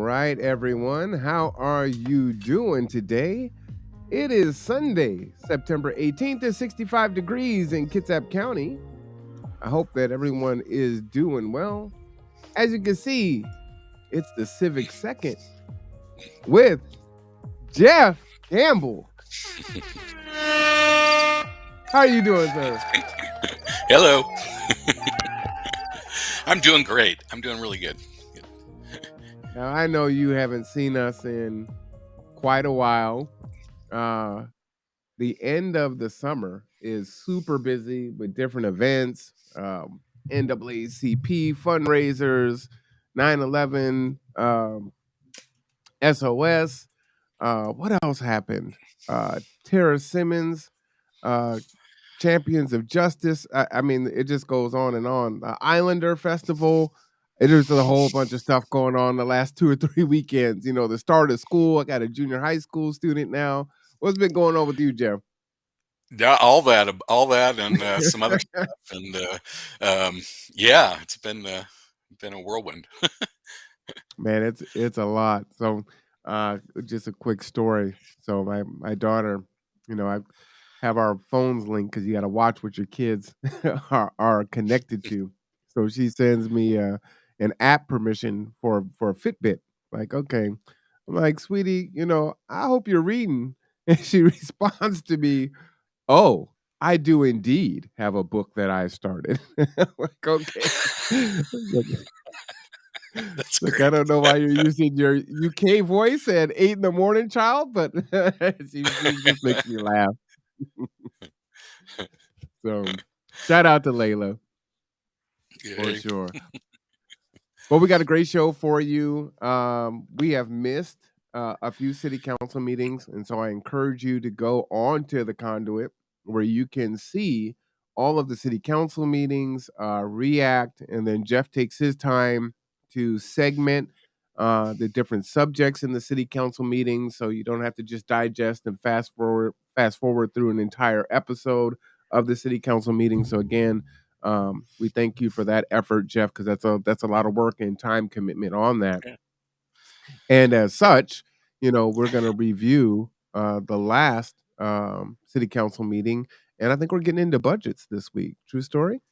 right, everyone. How are you doing today? It is Sunday, September 18th. It's 65 degrees in Kitsap County. I hope that everyone is doing well. As you can see, it's the Civic Second with Jeff Campbell. How are you doing, sir? Hello. I'm doing great. I'm doing really good. Now, I know you haven't seen us in quite a while. Uh, the end of the summer is super busy with different events, NAACP fundraisers, 9/11, SOS. What else happened? Tara Simmons, uh, Champions of Justice. I mean, it just goes on and on. Islander Festival. There's a whole bunch of stuff going on the last 2 or 3 weekends. You know, the start of school. I got a junior high school student now. What's been going on with you, Jeff? Yeah, all that, and some other stuff, and yeah, it's been a whirlwind. Man, it's a lot. So, just a quick story. So my daughter, I have our phones linked because you got to watch what your kids are connected to. So she sends me an app permission for a Fitbit. Like, okay, I'm like, sweetie, I hope you're reading, and she responds to me, "Oh, I do indeed have a book that I started." Like, okay. That's Look, I great. don't know why you're using your UK voice at 8 in the morning, child, but she just makes me laugh. So, shout out to Layla for Yay. sure. Well, we got a great show for you. We have missed a few city council meetings, and so I encourage you to go on to the conduit where you can see all of the city council meetings, react, and then Jeff takes his time to segment the different subjects in the city council meetings, so you don't have to just digest and fast forward through an entire episode of the city council meeting. So again, we thank you for that effort, Jeff, because that's a lot of work and time commitment on that. Yeah. And as such, we're going to review the last city council meeting, and I think we're getting into budgets this week. True story.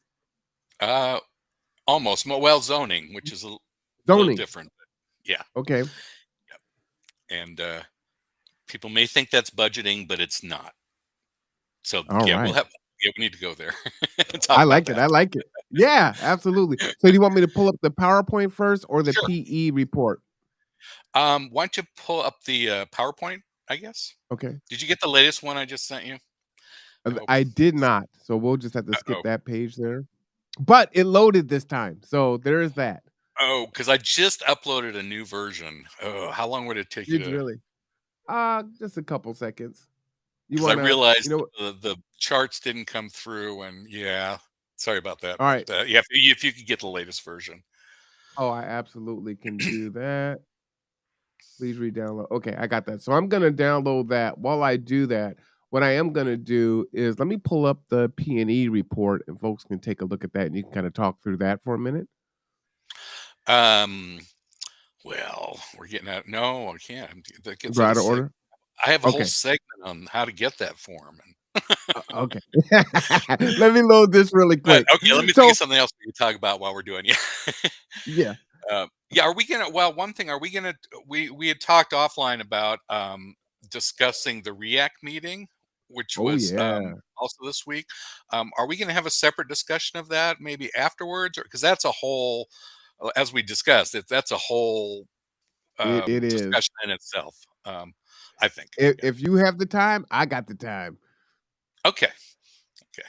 Uh, Almost. Well, zoning, which is a little Zoning. different. Yeah, Okay. and people may think that's budgeting, but it's not. So All yeah, right. we need to go there and I talk about like it. I that. like it. Yeah, absolutely. So, do you want me to pull up the PowerPoint first or the Sure. PE report? Why don't you pull up the PowerPoint? I guess. Okay. Did you get the latest one I just sent you? I hope. I did not. So we'll just have to skip Oh, that page there. But it loaded this time. So there is that. oh, because I just uploaded a new version. Oh, how long would it take you Did you to? really? Just a couple seconds. You Because I wanna, realized the charts didn't come through, and yeah, sorry about that. all right. But yeah, if you could get the latest version. Oh, I absolutely can do that. Please re-download. Okay, I got that. So I'm gonna download that. While I do that, what I am gonna do is let me pull up the P&E report and folks can take a look at that and you can kind of talk through that for a minute. Um, well, we're getting out. No, I can't. That gets Go out out of of seg. order. I have a whole Okay. segment on how to get that form. Okay. Let me load this really But quick. okay, let me think So of something else we can talk about while we're doing. Yeah. yeah. Yeah, are we gonna? Well, one thing, are we gonna? We had talked offline about discussing the React meeting, which Oh was yeah. also this week. Are we gonna have a separate discussion of that maybe afterwards, or because that's a whole, as we discussed, that's a whole It is. discussion in itself. I think. If Yeah. if you have the time, I got the time. Okay. Okay.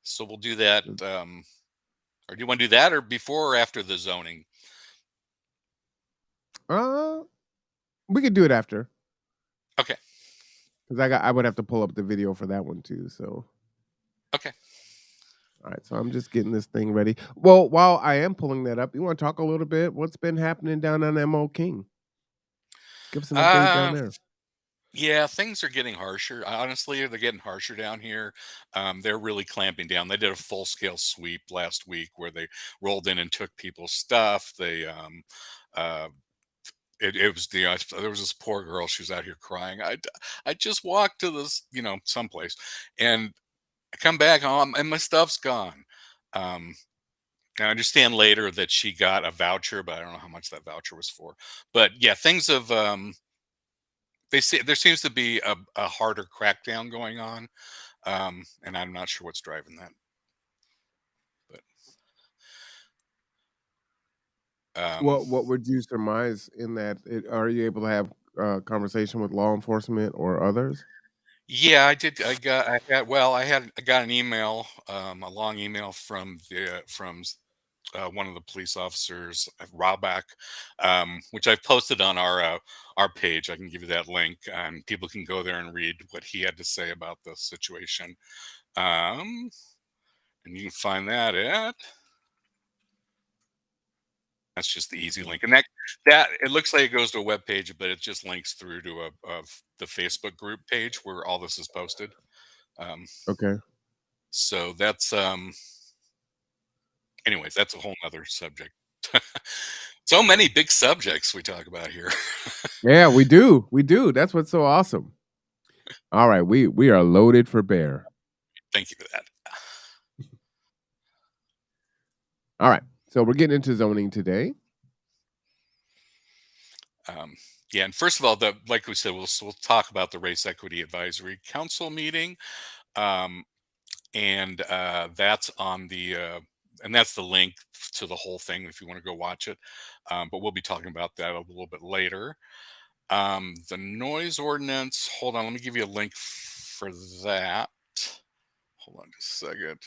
So we'll do that. Or do you want to do that, or before or after the zoning? Uh, we could do it after Okay. because I would have to pull up the video for that one too. So, Okay. all right. So I'm just getting this thing ready. Well, while I am pulling that up, you want to talk a little bit? What's been happening down on MO King? Give us an update down Uh, there. Yeah, things are getting harsher. Honestly, they're getting harsher down here. They're really clamping down. They did a full scale sweep last week where they rolled in and took people's stuff. They uh, it was there was this poor girl. She was out here crying. I just walked to this, someplace, and I come back home and my stuff's gone. I understand later that she got a voucher, but I don't know how much that voucher was for. But yeah, things have they say there seems to be a harder crackdown going on, and I'm not sure what's driving that. But What would you surmise in that? Are you able to have conversation with law enforcement or others? yeah, I did. I got an email, a long email from one of the police officers at Rawback, which I've posted on our page. I can give you that link, and people can go there and read what he had to say about the situation. And you can find that at. That's just the easy link, and that it looks like it goes to a web page, but it just links through to the Facebook group page where all this is posted. Okay. So that's anyways, that's a whole nother subject. So many big subjects we talk about here. Yeah, we do. We do. That's what's so awesome. All right, we are loaded for bear. Thank you for that. All right, so we're getting into zoning today. Yeah, and first of all, like we said, we'll talk about the Race Equity Advisory Council meeting, and that's on the and that's the link to the whole thing if you want to go watch it. But we'll be talking about that a little bit later. The noise ordinance. Hold on, let me give you a link for that. Hold on just a second.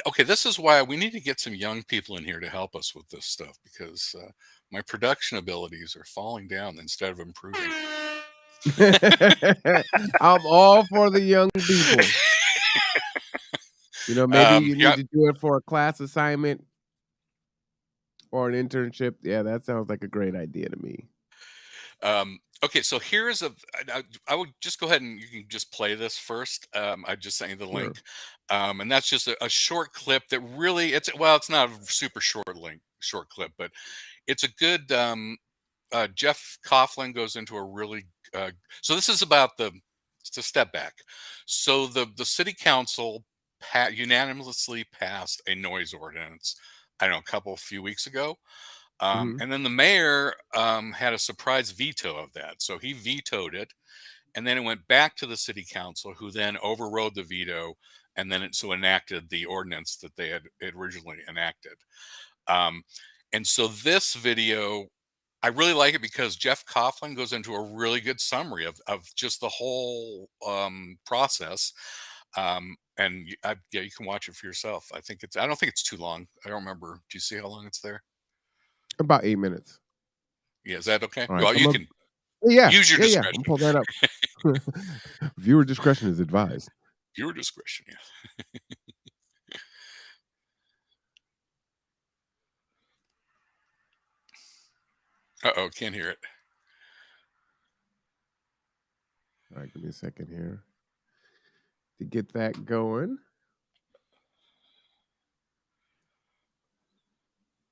Okay, this is why we need to get some young people in here to help us with this stuff because my production abilities are falling down instead of improving. I'm all for the young people. Maybe you Yeah. need to do it for a class assignment or an internship. Yeah, that sounds like a great idea to me. Okay, so here's I would just go ahead and you can just play this first. I just sent you the Sure. link, and that's just a short clip that really it's not a super short clip, but it's a good. Jeff Coughlin goes into a really so this is about to step back. So the city council unanimously passed a noise ordinance. I don't know, a few weeks ago. Mhm. And then the mayor had a surprise veto of that. So he vetoed it. And then it went back to the city council, who then overrode the veto and then enacted the ordinance that they had originally enacted. Um, and so this video, I really like it because Jeff Coughlin goes into a really good summary of just the whole process. Yeah, you can watch it for yourself. I don't think it's too long. I don't remember. Do you see how long it's there? About 8 minutes. Yeah, is that okay? All right, Well, so you can yeah, use your yeah. I'm discretion. pull that up. Viewer discretion is advised. Your discretion, yeah. Uh-oh, can't hear it. All right, give me a second here to get that going.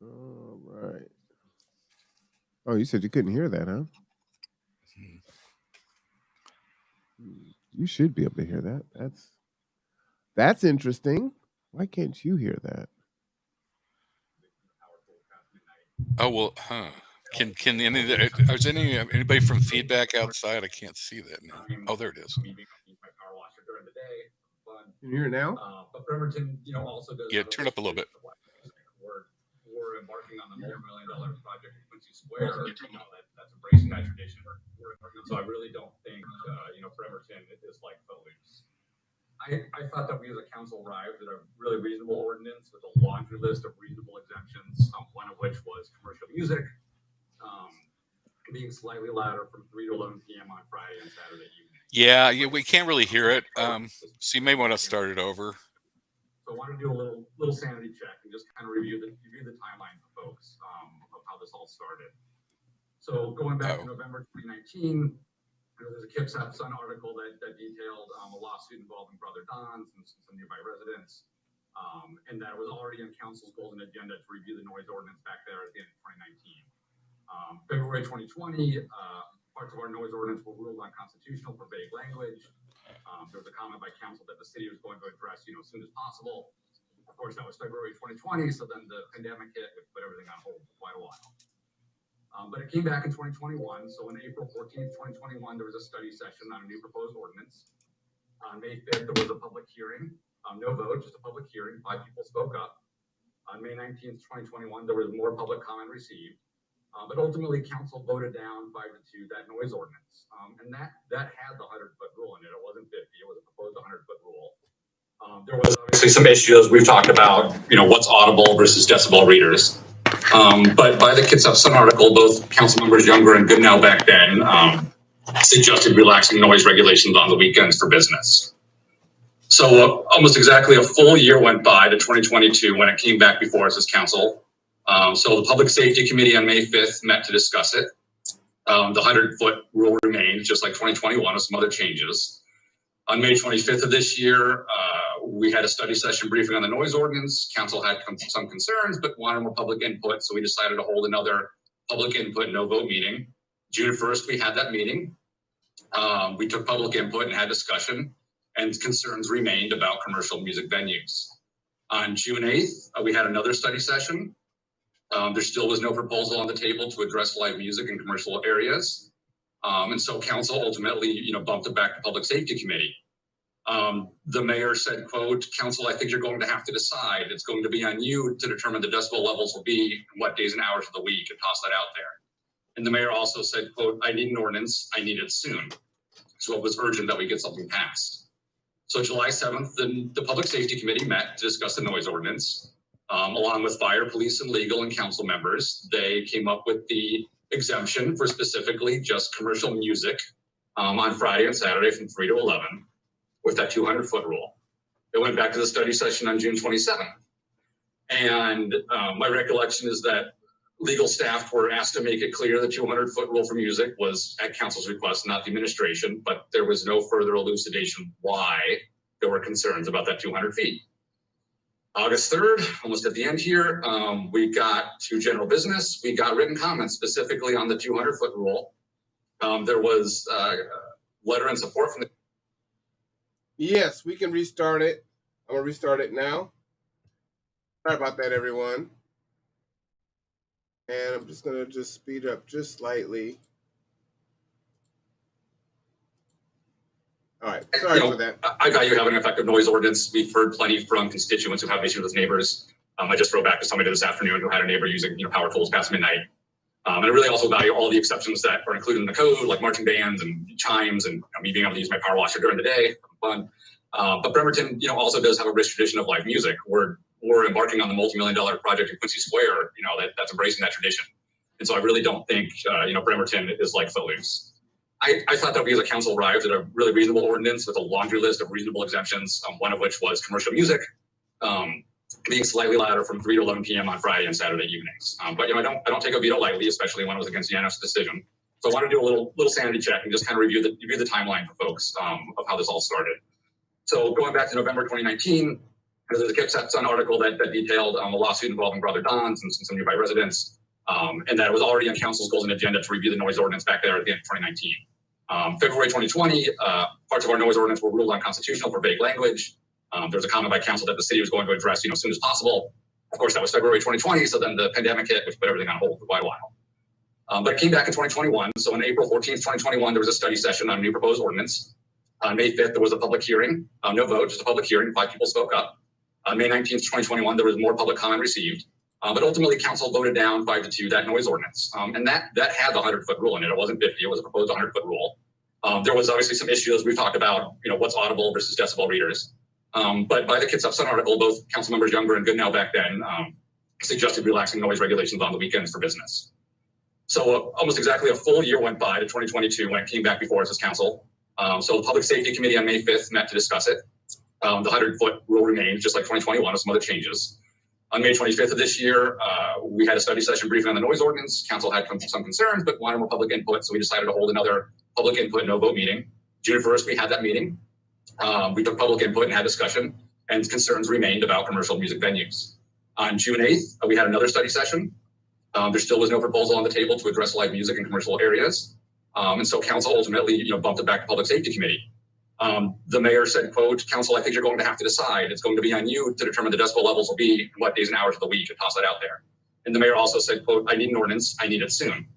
All right. Oh, you said you couldn't hear that, huh? You should be able to hear that. That's interesting. Why can't you hear that? Oh well, huh? Can is anybody from feedback outside? I can't see that now. Oh, there it is. Can you hear it now? But Bremerton, also does. Yeah, turn up a little bit. We're embarking on the multi-million-dollar project at Quincy Square. That's embracing that tradition. So I really don't think, Bremerton is like Footloose. I thought that we as a council arrived at a really reasonable ordinance with a laundry list of reasonable exemptions, one of which was commercial music being slightly louder from 3 to 11 p.m. on Friday and Saturday evening. Yeah, we can't really hear it. So you may want to start it over. So I want to do a little sanity check and just kind of review the timeline for folks of how this all started. So going back to November 2019, there's a Kip's Sun article that detailed a lawsuit involving Brother Don's and some nearby residents, and that it was already on council's goals and agenda to review the noise ordinance back there at the end of 2019. February 2020, parts of our noise ordinance were ruled unconstitutional for vague language. There was a comment by council that the city was going to address, as soon as possible. Of course, that was February 2020. So then the pandemic hit, which put everything on hold for quite a while. But it came back in 2021. So on April 14th, 2021, there was a study session on a new proposed ordinance. On May 5th, there was a public hearing. No vote, just a public hearing. 5 people spoke up. On May 19th, 2021, there was more public comment received. But ultimately, council voted down 5-2 that noise ordinance. And that had the 100-foot rule in it. It wasn't 50. It was a proposed 100-foot rule. There was obviously some issues we've talked about, what's audible versus decibel readers. But by the Kids Have Sun article, both council members Younger and Goodnow back then suggested relaxing noise regulations on the weekends for business. So almost exactly a full year went by to 2022 when it came back before us as council. So the Public Safety Committee on May 5th met to discuss it. The 100-foot rule remains, just like 2021, with some other changes. On May 25th of this year, we had a study session briefing on the noise ordinance. Council had some concerns, but wanted more public input, so we decided to hold another public input no vote meeting. June 1st, we had that meeting. We took public input and had discussion, and concerns remained about commercial music venues. On June 8th, we had another study session. There still was no proposal on the table to address live music in commercial areas. And so council ultimately, bumped it back to Public Safety Committee. The mayor said, quote, "Council, I think you're going to have to decide. It's going to be on you to determine the decibel levels will be and what days and hours of the week, and toss that out there." And the mayor also said, quote, "I need an ordinance. I need it soon." So it was urgent that we get something passed. So July 7th, the Public Safety Committee met to discuss the noise ordinance. Along with fire, police, and legal and council members, they came up with the exemption for specifically just commercial music on Friday and Saturday from 3 to 11 with that 200-foot rule. It went back to the study session on June 27th. And my recollection is that legal staff were asked to make it clear the 200-foot rule for music was at council's request, not the administration, but there was no further elucidation why there were concerns about that 200 feet. August 3rd, almost at the end here, we got to general business. We got written comments specifically on the 200-foot rule. There was a letter in support from the... Yes, we can restart it. I'm going to restart it now. Sorry about that, everyone. And I'm just going to speed up just slightly. All right, sorry for that. I value having an effective noise ordinance. We've heard plenty from constituents who have issues with neighbors. I just wrote back to somebody this afternoon who had a neighbor using power tools past midnight. And I really also value all the exceptions that are included in the code, like marching bands and chimes, and me being able to use my power washer during the day. Fun. But Bremerton, also does have a rich tradition of live music. We're embarking on the multi-million-dollar project in Quincy Square. That's embracing that tradition. And so I really don't think Bremerton is like Footloose. I thought that we as a council arrived at a really reasonable ordinance with a laundry list of reasonable exemptions, one of which was commercial music being slightly louder from 3 to 11 p.m. on Friday and Saturday evenings. But I don't take a veto lightly, especially when it was against Yanos's decision. So I want to do a little sanity check and just kind of review the timeline for folks of how this all started. So going back to November 2019, there's a Civic Second article that detailed a lawsuit involving Brother Don's and some nearby residents. And that was already on council's goals and agenda to review the noise ordinance back there at the end of 2019. February 2020, parts of our noise ordinance were ruled unconstitutional for vague language. There was a comment by council that the city was going to address, as soon as possible. Of course, that was February 2020. So then the pandemic hit, which put everything on hold for quite a while. But it came back in 2021. So on April 14th, 2021, there was a study session on a new proposed ordinance. On May 5th, there was a public hearing. No vote, just a public hearing. 5 people spoke up. On May 19th, 2021, there was more public comment received. But ultimately, council voted down 5-2 that noise ordinance. And that had the 100-foot rule in it. It wasn't 50. It was a proposed 100-foot rule. There was obviously some issues we've talked about, what's audible versus decibel readers. But by the Kids Have Sun article, both council members Younger and Goodnow back then suggested relaxing noise regulations on the weekends for business. So almost exactly a full year went by to 2022 when it came back before us as council. So the Public Safety Committee on May 5th met to discuss it. The 100-foot rule remains, just like 2021, with some other changes. On May 25th of this year, we had a study session briefing on the noise ordinance. Council had some concerns, but wanted more public input, so we decided to hold another public input no vote meeting. June 1st, we had that meeting. We took public input and had discussion, and concerns remained about commercial music venues. On June 8th, we had another study session. There still was no proposal on the table to address live music in commercial areas. And so council ultimately, bumped it back to Public Safety Committee. The mayor said, quote, council, I think you're going to have to decide. It's going to be on you to determine the decibel levels will be what days and hours of the week, and toss that out there. And the mayor also said, quote, I need an ordinance. I need it soon.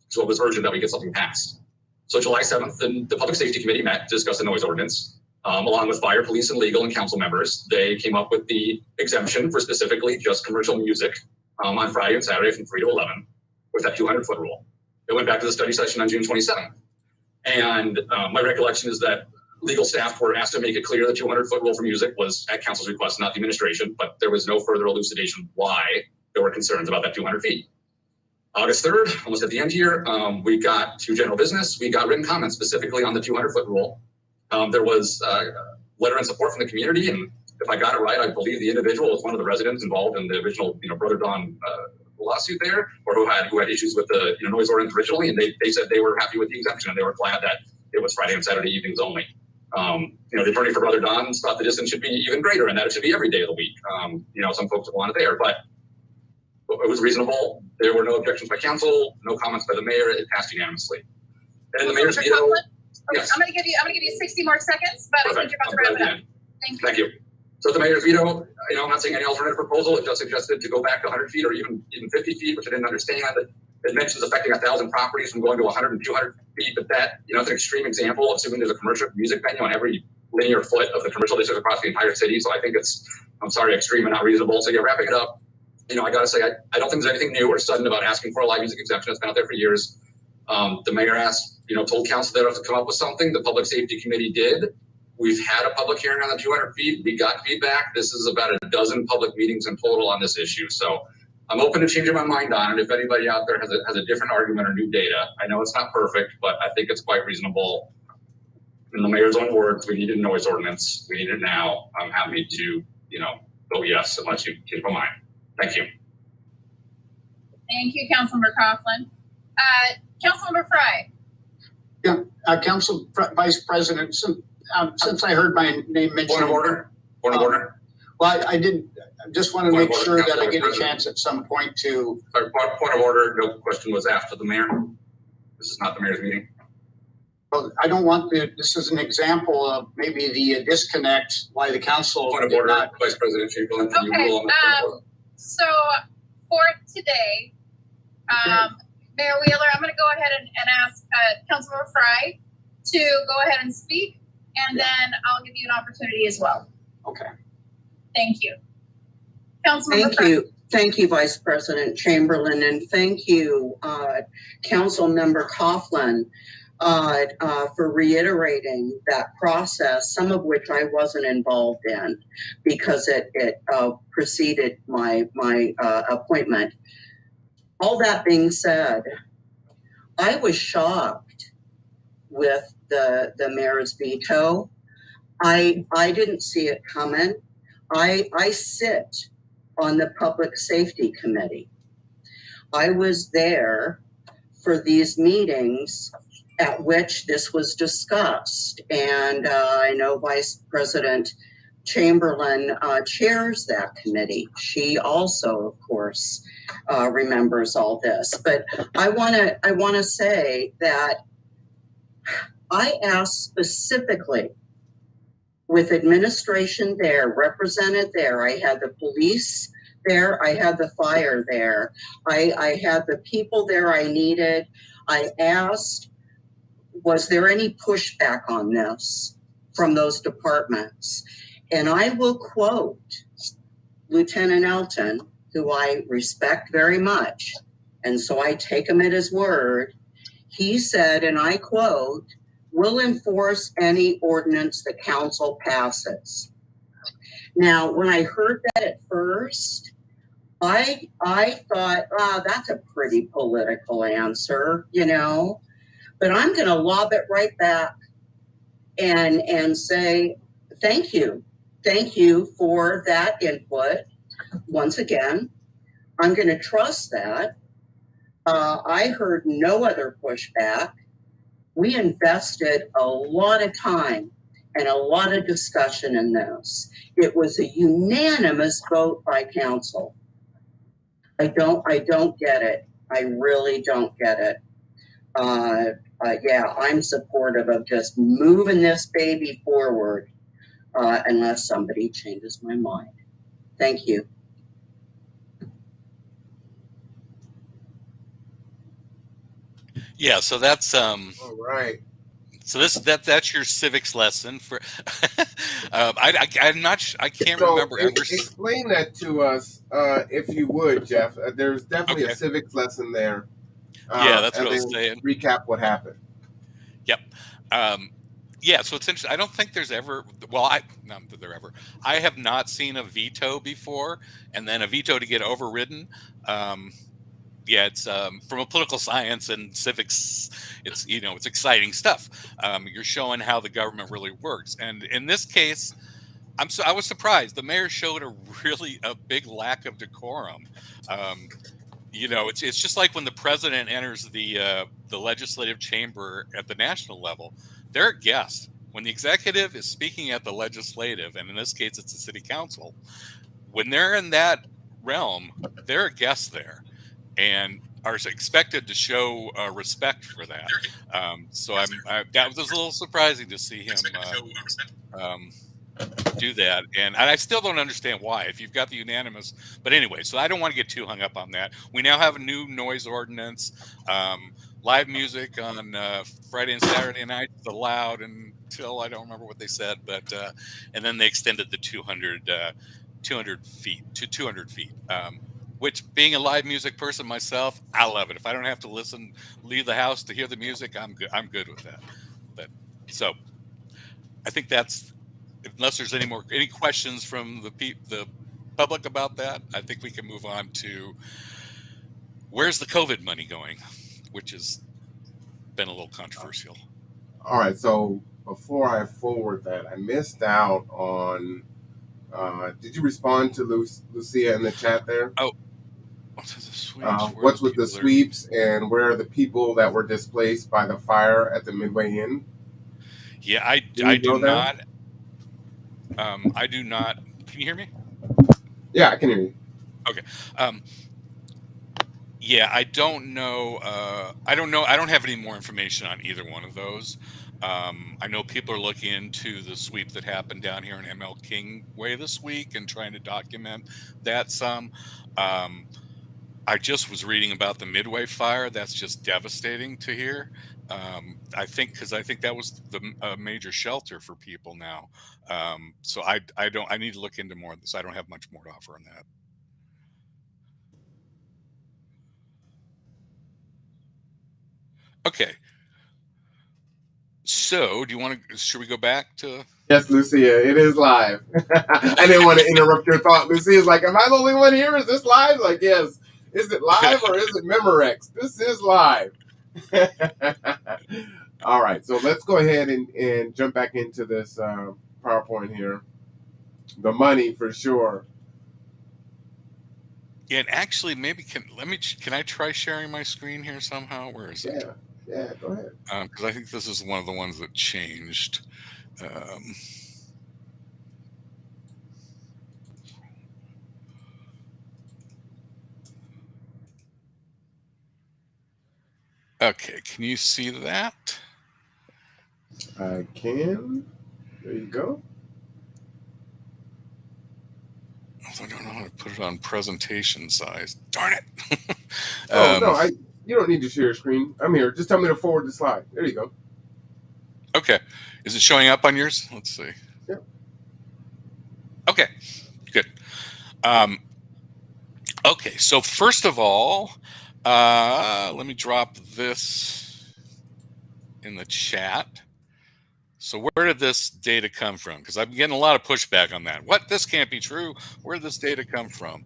So it was urgent that we get something passed. So July 7th, the Public Safety Committee met to discuss the noise ordinance, along with fire, police, and legal and council members. They came up with the exemption for specifically just commercial music on Friday and Saturday from 3 to 11 with that 200-foot rule. It went back to the study session on June 27th. And my recollection is that legal staff were asked to make it clear the 200-foot rule for music was at council's request, not the administration, but there was no further elucidation why there were concerns about that 200 feet. August 3rd, almost at the end here, we got to general business. We got written comments specifically on the 200-foot rule. There was a letter and support from the community, and if I got it right, I believe the individual was one of the residents involved in the original, Brother Don lawsuit there, or who had issues with the noise ordinance originally, and they said they were happy with the exemption and they were glad that it was Friday and Saturday evenings only. The attorney for Brother Don thought the distance should be even greater and that it should be every day of the week. Some folks want it there, but it was reasonable. There were no objections by council, no comments by the mayor. It passed unanimously. And the mayor's veto. Yes. I'm gonna give you 60 more seconds, but perfect. I think you're about to wrap it up. Thank you. So the mayor's veto, I'm not saying any alternative proposal. It just suggested to go back 100 feet or even 50 feet, which I didn't understand. It mentions affecting 1,000 properties from going to 100 and 200 feet, but that, it's an extreme example of assuming there's a commercial music venue on every linear foot of the commercial district across the entire city. So I think it's, extreme and not reasonable. So wrapping it up, I gotta say, I don't think there's anything new or sudden about asking for a live music exemption. It's been out there for years. The mayor asked, told council that to come up with something. The Public Safety Committee did. We've had a public hearing on the 200 feet. We got feedback. This is about a dozen public meetings in total on this issue. So I'm open to changing my mind on it. If anybody out there has a different argument or new data, I know it's not perfect, but I think it's quite reasonable. In the mayor's own words, we need a noise ordinance. We need it now. I'm happy to, vote yes unless you change my mind. Thank you. Thank you, Councilmember Coughlin. Councilmember Fry. Yeah, Council Vice President, since I heard my name mentioned. Point of order. Point of order. Well, I just want to make sure that I get a chance at some point to. Sorry, point of order. No question was asked of the mayor. This is not the mayor's meeting. Well, I don't want to. This is an example of maybe the disconnect why the council. Point of order, Vice President Chamberlain. Can you rule on the point of order? So for today, Mayor Wheeler, I'm going to go ahead and ask Councilmember Fry to go ahead and speak, and then I'll give you an opportunity as well. Okay. Thank you. Councilmember Fry. Thank you, Vice President Chamberlain, and thank you, Councilmember Coughlin, for reiterating that process, some of which I wasn't involved in because it preceded my appointment. All that being said, I was shocked with the mayor's veto. I didn't see it coming. I sit on the Public Safety Committee. I was there for these meetings at which this was discussed. And I know Vice President Chamberlain chairs that committee. She also, of course, remembers all this. But I want to say that I asked specifically with administration there, represented there. I had the police there. I had the fire there. I had the people there I needed. I asked, was there any pushback on this from those departments? And I will quote Lieutenant Elton, who I respect very much, and so I take him at his word. He said, and I quote, "Will enforce any ordinance the council passes." Now, when I heard that at first, I thought, that's a pretty political answer, but I'm going to lob it right back and say, thank you. Thank you for that input. Once again, I'm going to trust that. I heard no other pushback. We invested a lot of time and a lot of discussion in this. It was a unanimous vote by council. I don't get it. I really don't get it. Yeah, I'm supportive of just moving this baby forward, unless somebody changes my mind. Thank you. Yeah, so that's All right. so that's your civics lesson for. I'm not. I can't So remember. And we're explain that to us, if you would, Jeff. There's definitely okay. a civics lesson there. Yeah, that's And what I was then saying. recap what happened. Yep. Yeah, so it's interesting. I don't think there's ever. Well, not that there ever. I have not seen a veto before, and then a veto to get overridden. Yeah, it's from a political science and civics. It's it's exciting stuff. You're showing how the government really works, and in this case, I was surprised. The mayor showed a big lack of decorum. Um, it's just like when the president enters the legislative chamber at the national level, they're a guest. When the executive is speaking at the legislative, and in this case, it's the city council, when they're in that realm, they're a guest there, and are expected to show respect for that. That was a little surprising to see him do that, and I still don't understand why. If you've got the unanimous, but anyway, so I don't want to get too hung up on that. We now have a new noise ordinance. Live music on Friday and Saturday nights is allowed until I don't remember what they said, but and then they extended the 200 feet to 200 feet. Which, being a live music person myself, I love it. If I don't have to leave the house to hear the music, I'm good. I'm good with that. So I think that's, unless there's any questions from the public about that, I think we can move on to where's the COVID money going, which has been a little controversial. All right. So before I forward that, I missed out on. Did you respond to Lucia in the chat there? Oh, what's the sweeps? What's with the sweeps, and where are the people that were displaced by the fire at the Midway Inn? Yeah, I do not. I do not. Can you hear me? Yeah, I can hear you. Okay. Yeah, I don't know. I don't know. I don't have any more information on either one of those. I know people are looking into the sweep that happened down here in ML King Way this week and trying to document that some. I just was reading about the Midway fire. That's just devastating to hear. I think that was the major shelter for people now. So I need to look into more of this. I don't have much more to offer on that. Okay. So, should we go back to? Yes, Lucia, it is live. I didn't want to interrupt your thought. Lucia's like, am I the only one here? Is this live? Like, yes. Is it live or is it Memorex? This is live. All right, so let's go ahead and jump back into this PowerPoint here. The money for sure. Yeah, and actually, maybe can I try sharing my screen here somehow? Where is it? Yeah, go ahead. Because I think this is one of the ones that changed. Okay, can you see that? I can. There you go. I don't know how to put it on presentation size. Darn it! No, you don't need to share your screen. I'm here. Just tell me to forward the slide. There you go. Okay, is it showing up on yours? Let's see. Yep. Okay, good. Okay, so first of all, let me drop this in the chat. So where did this data come from? Because I'm getting a lot of pushback on that. What? This can't be true. Where did this data come from?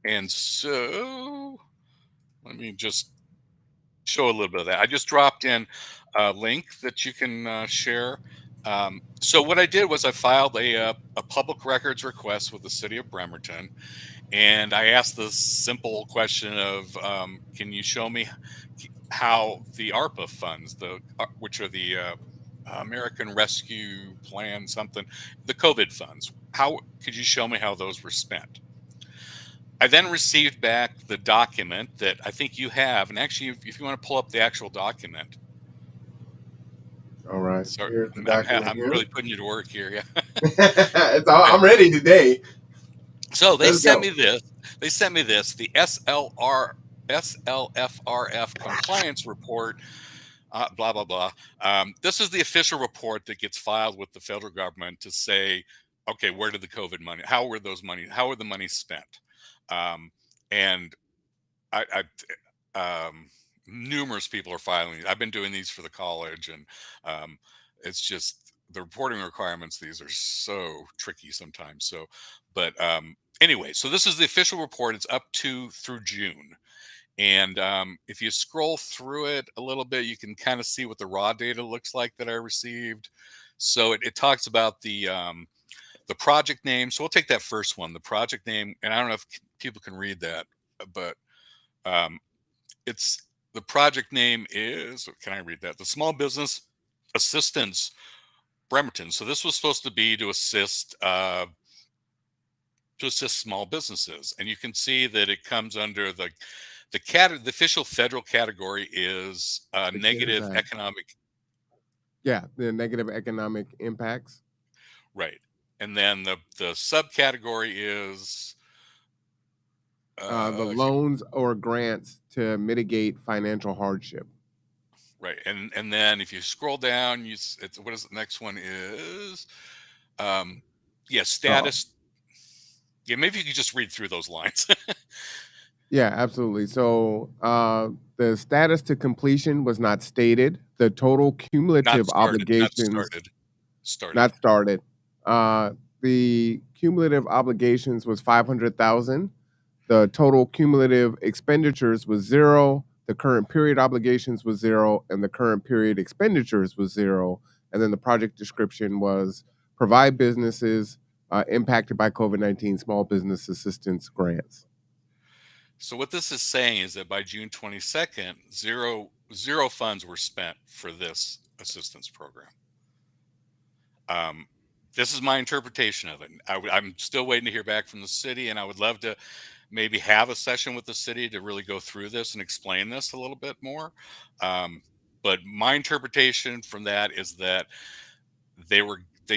And so let me just show a little bit of that. I just dropped in a link that you can share. So what I did was I filed a public records request with the city of Bremerton. And I asked the simple question of, can you show me how the ARPA funds, which are the American Rescue Plan, the COVID funds, how could you show me how those were spent? I then received back the document that I think you have, and actually, if you want to pull up the actual document. All right. So Here's the document. I'm really putting you to work here. Yeah. I'm ready today. So they Let's sent go. me this. They sent me this, the SLFRF compliance report. Blah blah blah. This is the official report that gets filed with the federal government to say, okay, where did the COVID money? How were those money? How were the money spent? And numerous people are filing. I've been doing these for the college, and it's just the reporting requirements. These are so tricky sometimes. So, but anyway, so this is the official report. It's up to through June. And if you scroll through it a little bit, you can kind of see what the raw data looks like that I received. So it talks about the project name. So we'll take that first one, the project name. And I don't know if people can read that, but it's the project name is, can I read that? The Small Business Assistance Bremerton. So this was supposed to be to assist small businesses. And you can see that it comes under the official federal category is negative economic. Yeah, the negative economic impacts. Right. And then the subcategory is the loans or grants to mitigate financial hardship. Right. And then if you scroll down, what is the next one is? Status. Yeah, maybe you could just read through those lines. Yeah, absolutely. So the status to completion was not stated. The total cumulative obligations not started. The cumulative obligations was $500,000. The total cumulative expenditures was 0. The current period obligations was 0, and the current period expenditures was 0. And then the project description was provide businesses impacted by COVID-19 small business assistance grants. So what this is saying is that by June 22nd, zero funds were spent for this assistance program. This is my interpretation of it. I'm still waiting to hear back from the city, and I would love to maybe have a session with the city to really go through this and explain this a little bit more. But my interpretation from that is that they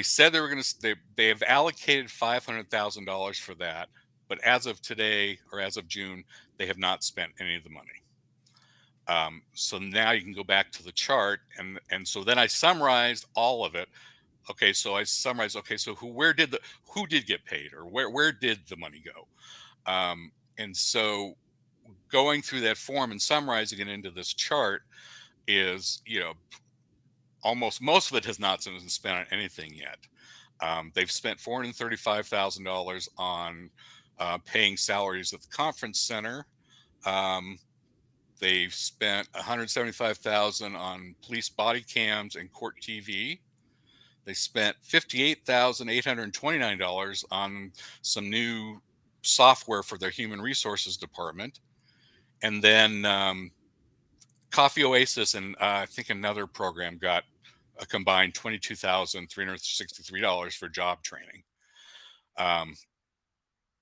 said they were going to, they have allocated $500,000 for that. But as of today, or as of June, they have not spent any of the money. So now you can go back to the chart, and so then I summarized all of it. Okay, so I summarized. Okay, so who did get paid, or where did the money go? And so going through that form and summarizing it into this chart is, most of it has not been spent on anything yet. They've spent $435,000 on paying salaries at the conference center. They've spent $175,000 on police body cams and court TV. They spent $58,829 on some new software for their human resources department. And then Coffee Oasis and I think another program got a combined $22,363 for job training.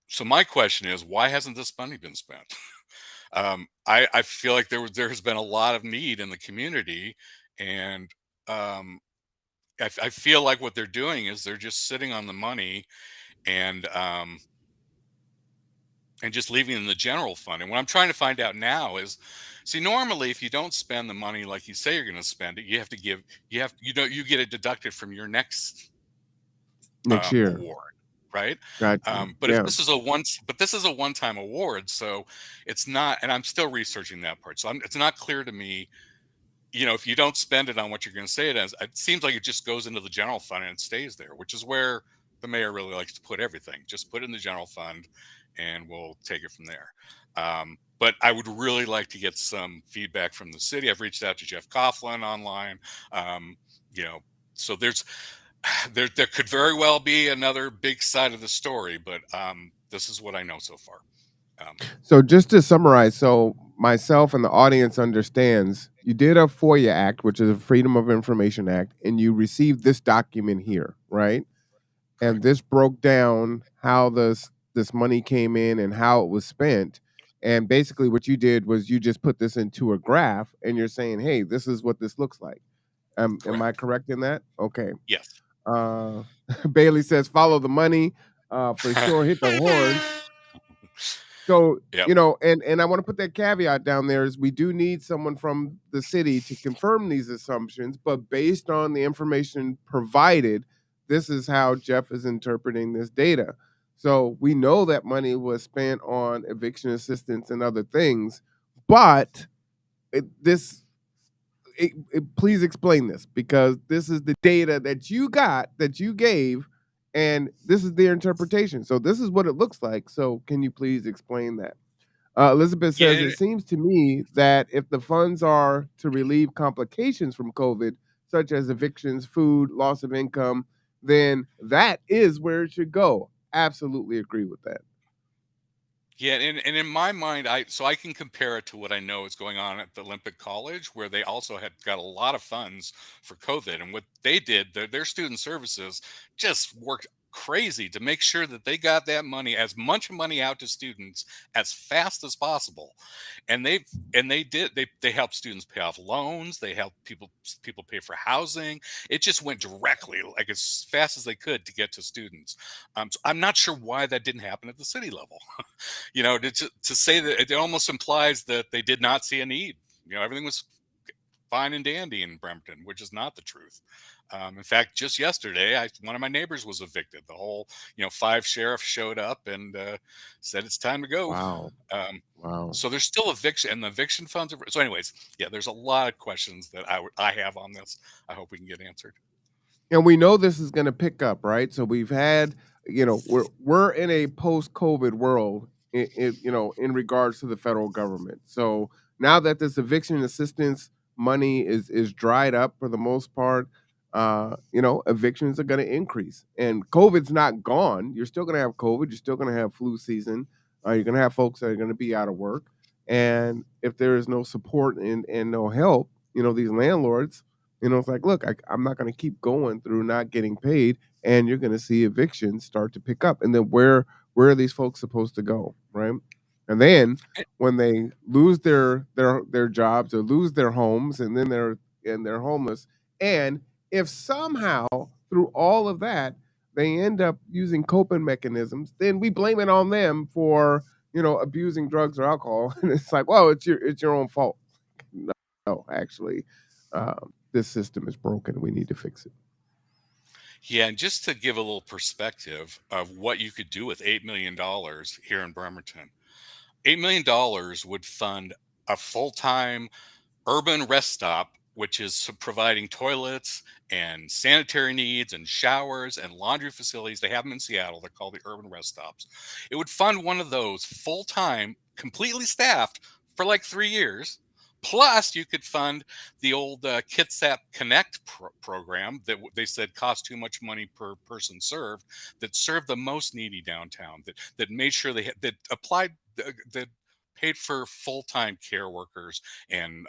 So my question is, why hasn't this money been spent? I feel like there has been a lot of need in the community, and I feel like what they're doing is they're just sitting on the money and just leaving it in the general fund. And what I'm trying to find out now is, see, normally if you don't spend the money like you say you're going to spend it, you get it deducted from your next year award, right? Gotcha. But if this is a one-time award, so it's not. And I'm still researching that part, so it's not clear to me. If you don't spend it on what you're going to say it as, it seems like it just goes into the general fund and it stays there, which is where the mayor really likes to put everything. Just put it in the general fund and we'll take it from there. But I would really like to get some feedback from the city. I've reached out to Jeff Coughlin online. So there could very well be another big side of the story, but this is what I know so far. So just to summarize, so myself and the audience understands, you did a FOIA Act, which is a Freedom of Information Act, and you received this document here, right? Correct. And this broke down how the this money came in and how it was spent. And basically, what you did was you just put this into a graph, and you're saying, "Hey, this is what this looks like." Am I Correct. correct in that? Okay. Yes. Uh, Bailey says, "Follow the money." For sure, hit the horns. So, Yep. and I want to put that caveat down there is we do need someone from the city to confirm these assumptions, but based on the information provided, this is how Jeff is interpreting this data. So we know that money was spent on eviction assistance and other things, but please explain this, because this is the data that you got, that you gave, and this is their interpretation. So this is what it looks like. So can you please explain that? Elizabeth says, Yeah. it seems to me that if the funds are to relieve complications from COVID, such as evictions, food, loss of income, then that is where it should go. Absolutely agree with that. Yeah, and in my mind, I can compare it to what I know is going on at the Olympic College, where they also had got a lot of funds for COVID, and what they did, their student services just worked crazy to make sure that they got that money, as much money out to students as fast as possible, and they helped students pay off loans, they helped people pay for housing. It just went directly, like as fast as they could, to get to students. So I'm not sure why that didn't happen at the city level. To say that, it almost implies that they did not see a need. Everything was fine and dandy in Bremerton, which is not the truth. In fact, just yesterday, one of my neighbors was evicted. The whole, 5 sheriffs showed up and said it's time to go. Wow. Um, Wow. so there's still eviction, and the eviction funds. So, anyways, yeah, there's a lot of questions that I have on this. I hope we can get answered. And we know this is going to pick up, right? So we've had, we're in a post-COVID world, in regards to the federal government. So now that this eviction assistance money is dried up for the most part, evictions are going to increase, and COVID's not gone. You're still going to have COVID. You're still going to have flu season. You're going to have folks that are going to be out of work, and if there is no support and no help, these landlords. It's like, look, I'm not going to keep going through not getting paid, and you're going to see evictions start to pick up. And then where are these folks supposed to go, right? And then when they lose their jobs or lose their homes, and then they're homeless, and if somehow through all of that they end up using coping mechanisms, then we blame it on them for abusing drugs or alcohol, and it's like, well, it's your own fault. No, actually, this system is broken. We need to fix it. Yeah, and just to give a little perspective of what you could do with $8 million here in Bremerton, $8 million would fund a full-time urban rest stop, which is providing toilets and sanitary needs and showers and laundry facilities. They have them in Seattle. They're called the urban rest stops. It would fund one of those full-time, completely staffed for like 3 years. Plus, you could fund the old Kitsap Connect program that they said cost too much money per person served, that served the most needy downtown, that made sure that applied, that paid for full-time care workers and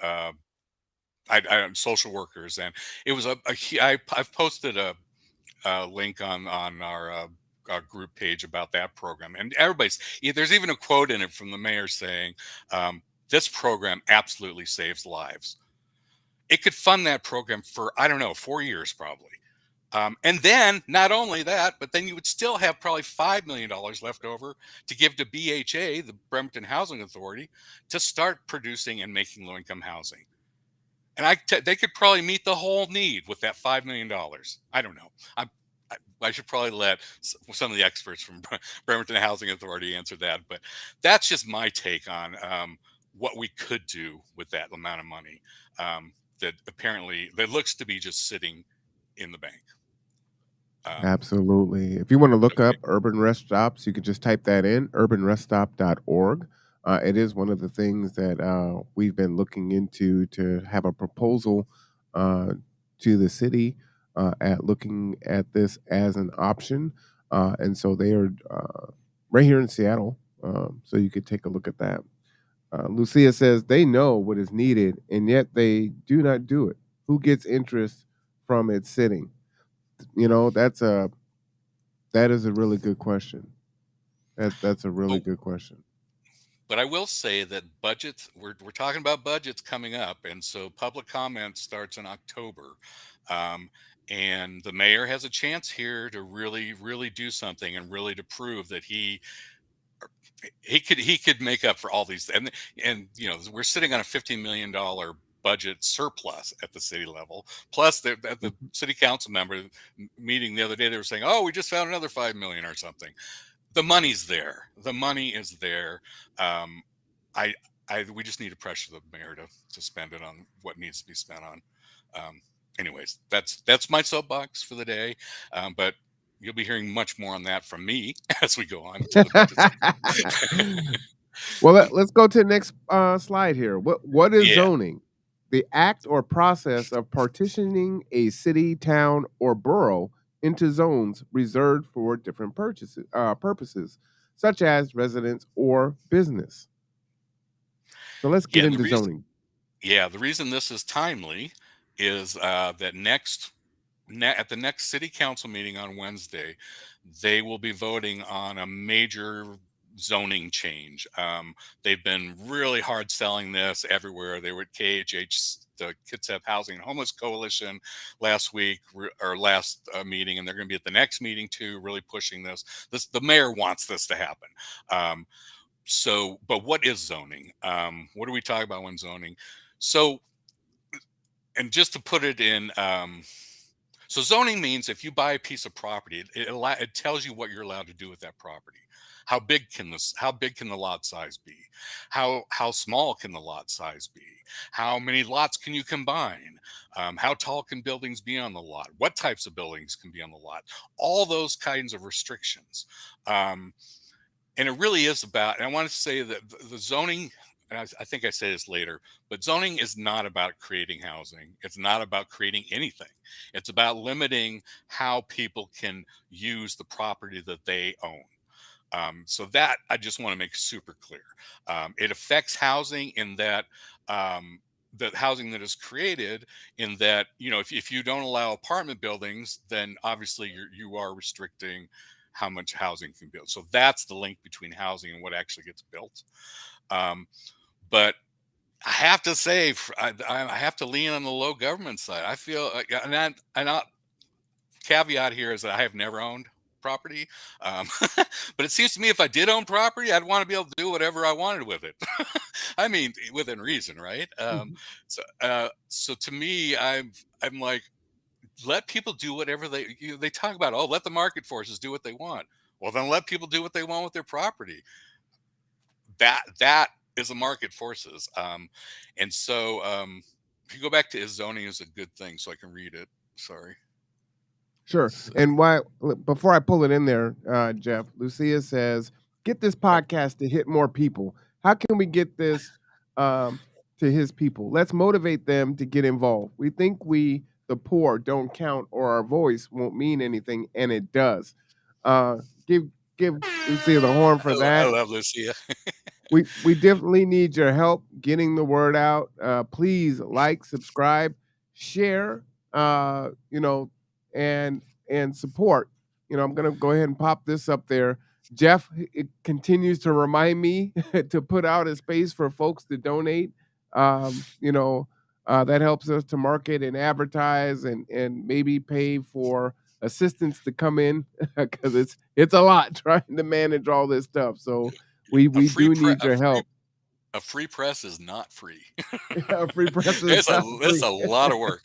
social workers. And it was I've posted a link on our group page about that program, and there's even a quote in it from the mayor saying, this program absolutely saves lives. It could fund that program for, I don't know, 4 years probably. And then not only that, but then you would still have probably $5 million left over to give to BHA, the Bremerton Housing Authority, to start producing and making low-income housing. And they could probably meet the whole need with that $5 million. I don't know. I should probably let some of the experts from Bremerton Housing Authority answer that. But that's just my take on what we could do with that amount of money that apparently that looks to be just sitting in the bank. Absolutely. If you want to look up urban rest stops, you could just type that in, urbanreststop.org. It is one of the things that we've been looking into to have a proposal to the city at looking at this as an option. And so they are right here in Seattle. So you could take a look at that. Lucia says they know what is needed, and yet they do not do it. Who gets interest from it sitting? That is a really good question. That's a really But good question. But I will say that budgets, we're talking about budgets coming up. And so public comment starts in October. Um, and the mayor has a chance here to really, really do something and really to prove that he could make up for all these. And we're sitting on a $15 million budget surplus at the city level. Plus, at the Mhm. city council member meeting the other day, they were saying, "Oh, we just found another 5 million or something." The money's there. The money is there. Um, I, we just need to pressure the mayor to spend it on what needs to be spent on. Um, anyways, that's my soapbox for the day. But you'll be hearing much more on that from me as we go on to the budget season. Well, let's go to the next slide here. What is Yeah, zoning? The act or process of partitioning a city, town, or borough into zones reserved for different purposes, such as residence or business. So let's get yeah. And the into reason, zoning. the reason this is timely is that at the next city council meeting on Wednesday, they will be voting on a major zoning change. They've been really hard selling this everywhere. They were at KHH, the Kitsap Housing and Homeless Coalition, last week or last meeting, and they're going to be at the next meeting too, really pushing this. The mayor wants this to happen. But what is zoning? What are we talking about when zoning? So, and just to put it in, so zoning means if you buy a piece of property, it tells you what you're allowed to do with that property. How big can the lot size be? How small can the lot size be? How many lots can you combine? How tall can buildings be on the lot? What types of buildings can be on the lot? All those kinds of restrictions. And it really is about, and I want to say that the zoning, and I think I say this later, but zoning is not about creating housing. It's not about creating anything. It's about limiting how people can use the property that they own. So that I just want to make super clear. It affects housing in that the housing that is created, in that, if you don't allow apartment buildings, then obviously you are restricting how much housing can build. So that's the link between housing and what actually gets built. But I have to say, I have to lean on the low government side. I feel, caveat here is that I have never owned property. But it seems to me if I did own property, I'd want to be able to do whatever I wanted with it. I mean, within reason, right? Mhm. So to me, I'm like, let people do whatever they talk about. Oh, let the market forces do what they want. Well, then let people do what they want with their property. That is the market forces. And so if you go back to is zoning is a good thing, so I can read it. Sorry. Sure. And before I pull it in there, Jeff, Lucia says, get this podcast to hit more people. How can we get this to his people? Let's motivate them to get involved. We think the poor, don't count or our voice won't mean anything, and it does. Uh, give give Lucia the horn for I that. love Lucia. We definitely need your help getting the word out. Please like, subscribe, share, you know, and support. I'm gonna go ahead and pop this up there. Jeff, it continues to remind me to put out a space for folks to donate. That helps us to market and advertise and maybe pay for assistants to come in because it's a lot trying to manage all this stuff. So we do need your help. A free press is not free. Free press is It's not it's free. a lot of work.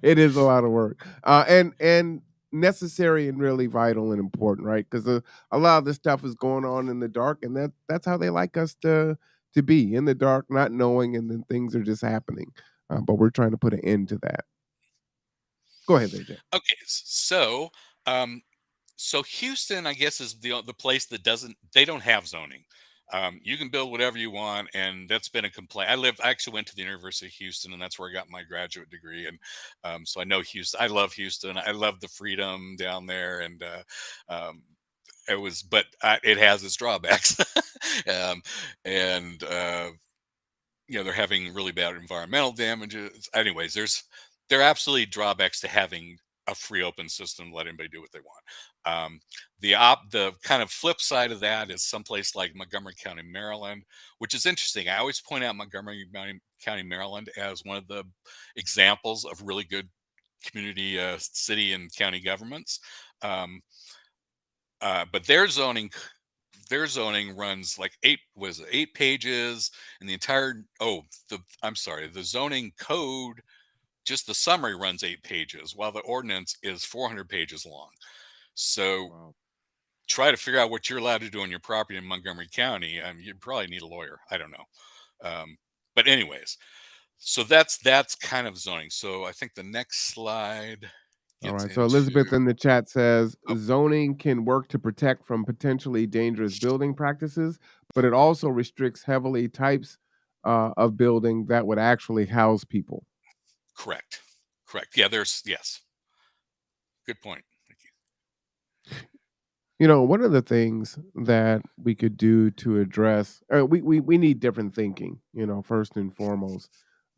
It is a lot of work, and necessary and really vital and important, right? Because a lot of this stuff is going on in the dark, and that's how they like us to be in the dark, not knowing, and then things are just happening. But we're trying to put an end to that. Go ahead, there, Jeff. Okay, um, so Houston, I guess, is the place that they don't have zoning. You can build whatever you want, and that's been a complaint. I actually went to the University of Houston, and that's where I got my graduate degree. And so I know Houston. I love Houston. I love the freedom down there, and it has its drawbacks. um, and they're having really bad environmental damages. Anyways, there are absolutely drawbacks to having a free open system, let anybody do what they want. The kind of flip side of that is someplace like Montgomery County, Maryland, which is interesting. I always point out Montgomery County, Maryland as one of the examples of really good community, city and county governments. But their zoning runs like 8 pages, and the entire the zoning code, just the summary, runs 8 pages, while the ordinance is 400 pages long. So Wow. try to figure out what you're allowed to do on your property in Montgomery County. You'd probably need a lawyer. I don't know. But anyways, so that's kind of zoning. So I think the next slide All gets right. So Elizabeth into. in the chat says Oh, zoning can work to protect from potentially dangerous building practices, but it also restricts heavily types of building that would actually house people. correct. Yeah, yes. Good point. Thank you. You know, one of the things that we could do to address, we need different thinking, you know, first and foremost.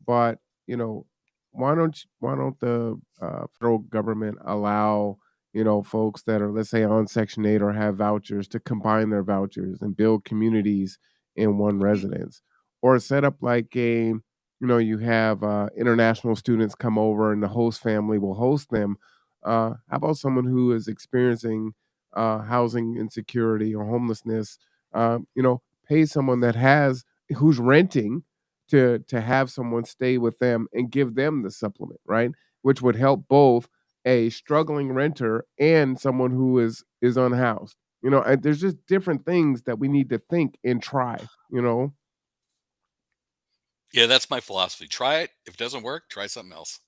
But, you know, why don't the federal government allow, you know, folks that are, let's say, on Section 8 or have vouchers to combine their vouchers and build communities in one Mhm. residence, or set up like you know, you have international students come over and the host family will host them. How about someone who is experiencing housing insecurity or homelessness, you know, pay someone that has who's renting to have someone stay with them and give them the supplement, right? Which would help both a struggling renter and someone who is unhoused. You know, and there's just different things that we need to think and try. You know, Yeah, that's my philosophy. Try it. If it doesn't work, try something else.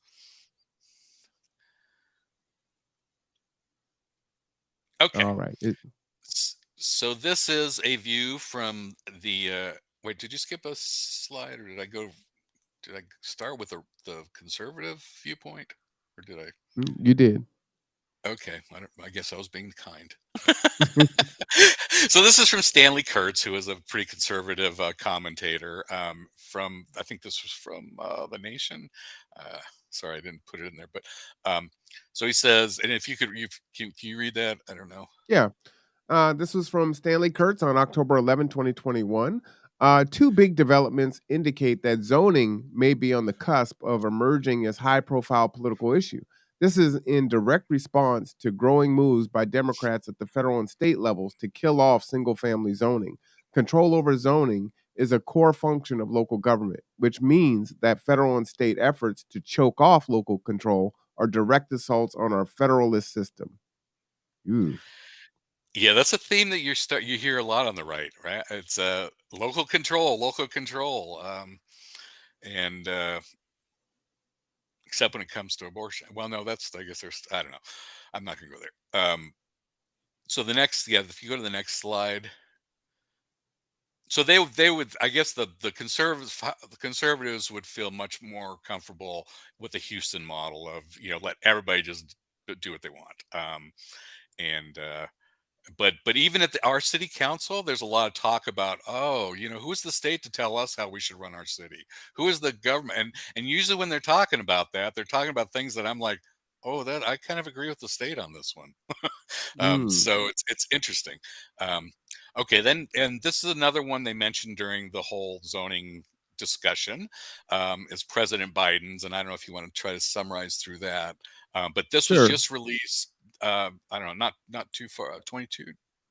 Okay. all right. So this is a view from the. Wait, did you skip a slide, or did I go? Did I start with the conservative viewpoint, or did I? You did. Okay, I guess I was being kind. So this is from Stanley Kurtz, who is a pretty conservative commentator. From I think this was from The Nation. Sorry, I didn't put it in there, but so he says, and if you could, can you read that? I don't know. Yeah. This was from Stanley Kurtz on October 11, 2021. Two big developments indicate that zoning may be on the cusp of emerging as high-profile political issue. This is in direct response to growing moves by Democrats at the federal and state levels to kill off single-family zoning. Control over zoning is a core function of local government, which means that federal and state efforts to choke off local control are direct assaults on our federalist system. Ooh. Yeah, that's a theme that you hear a lot on the right? It's local control, and except when it comes to abortion. Well, no, I guess I don't know. I'm not going to go there. So if you go to the next slide. So they would, I guess, the conservatives would feel much more comfortable with the Houston model of, let everybody just do what they want. And but even at our city council, there's a lot of talk about, who's the state to tell us how we should run our city? Who is the government? And usually when they're talking about that, they're talking about things that I'm like, oh, that I kind of agree with the state on this one. Mm. So it's interesting. Okay, then, and this is another one they mentioned during the whole zoning discussion, is President Biden's, and I don't know if you want to try to summarize through that. But this was Sure. just released. I don't know, not too far. 22.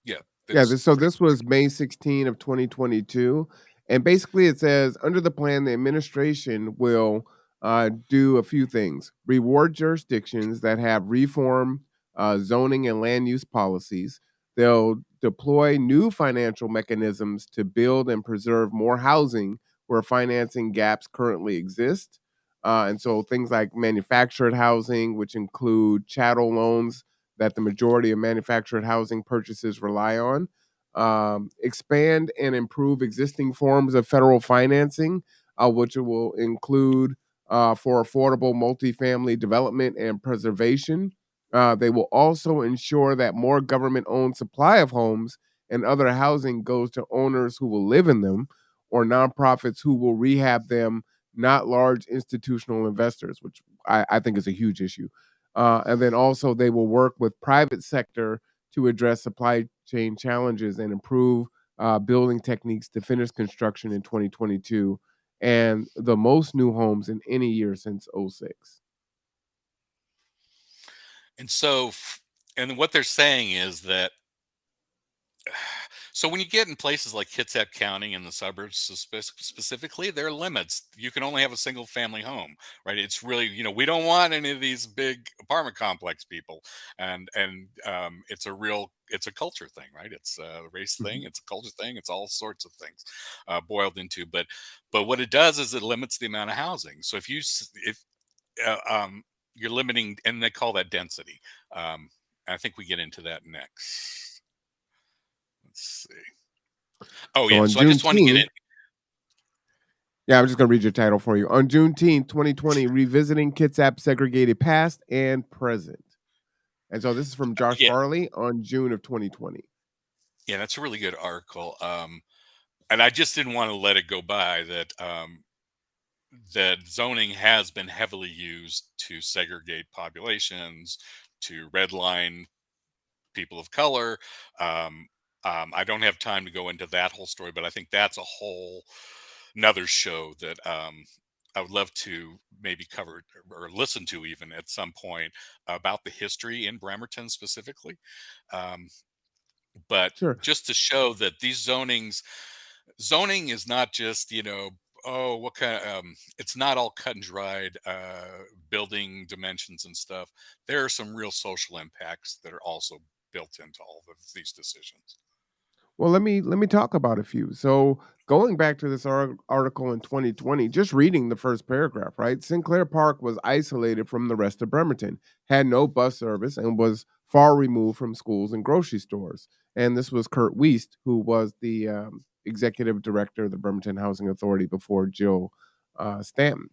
Yeah, Yeah, it's pretty. this was May 16 of 2022. And basically it says under the plan, the administration will do a few things. Reward jurisdictions that have reform zoning and land use policies. They'll deploy new financial mechanisms to build and preserve more housing where financing gaps currently exist. And so things like manufactured housing, which include chattel loans that the majority of manufactured housing purchases rely on. Expand and improve existing forms of federal financing, which will include for affordable multifamily development and preservation. They will also ensure that more government owned supply of homes and other housing goes to owners who will live in them or nonprofits who will rehab them, not large institutional investors, which I think is a huge issue. And then also they will work with private sector to address supply chain challenges and improve building techniques to finish construction in 2022, and the most new homes in any year since '06. And so, and what they're saying is that, so when you get in places like Kitsap County and the suburbs specifically, there are limits. You can only have a single family home, right? It's really, we don't want any of these big apartment complex people, and it's a culture thing, right? It's a race thing, it's a culture thing, it's all sorts of things boiled into. But what it does is it limits the amount of housing. So if uh, um, you're limiting, and they call that density. I think we get into that next. Let's see. Oh So yeah, on so I just want to get in. Juneteenth, yeah, I'm just going to read your title for you. On Juneteenth, 2020, revisiting Kitsap segregated past and present. And so this is from Josh Yeah, Farley on June of 2020. yeah, that's a really good article. And I just didn't want to let it go by that zoning has been heavily used to segregate populations, to redline people of color. I don't have time to go into that whole story, but I think that's a whole another show that I would love to maybe cover or listen to even at some point about the history in Bremerton specifically. Um, but Sure. just to show that these zoning is not just, oh, what kind of, it's not all cut and dried building dimensions and stuff. There are some real social impacts that are also built into all of these decisions. Well, let me talk about a few. So, going back to this article in 2020, just reading the first paragraph, right? Sinclair Park was isolated from the rest of Bremerton, had no bus service, and was far removed from schools and grocery stores. And this was Kurt Wiest, who was the executive director of the Bremerton Housing Authority before Jill Stanton.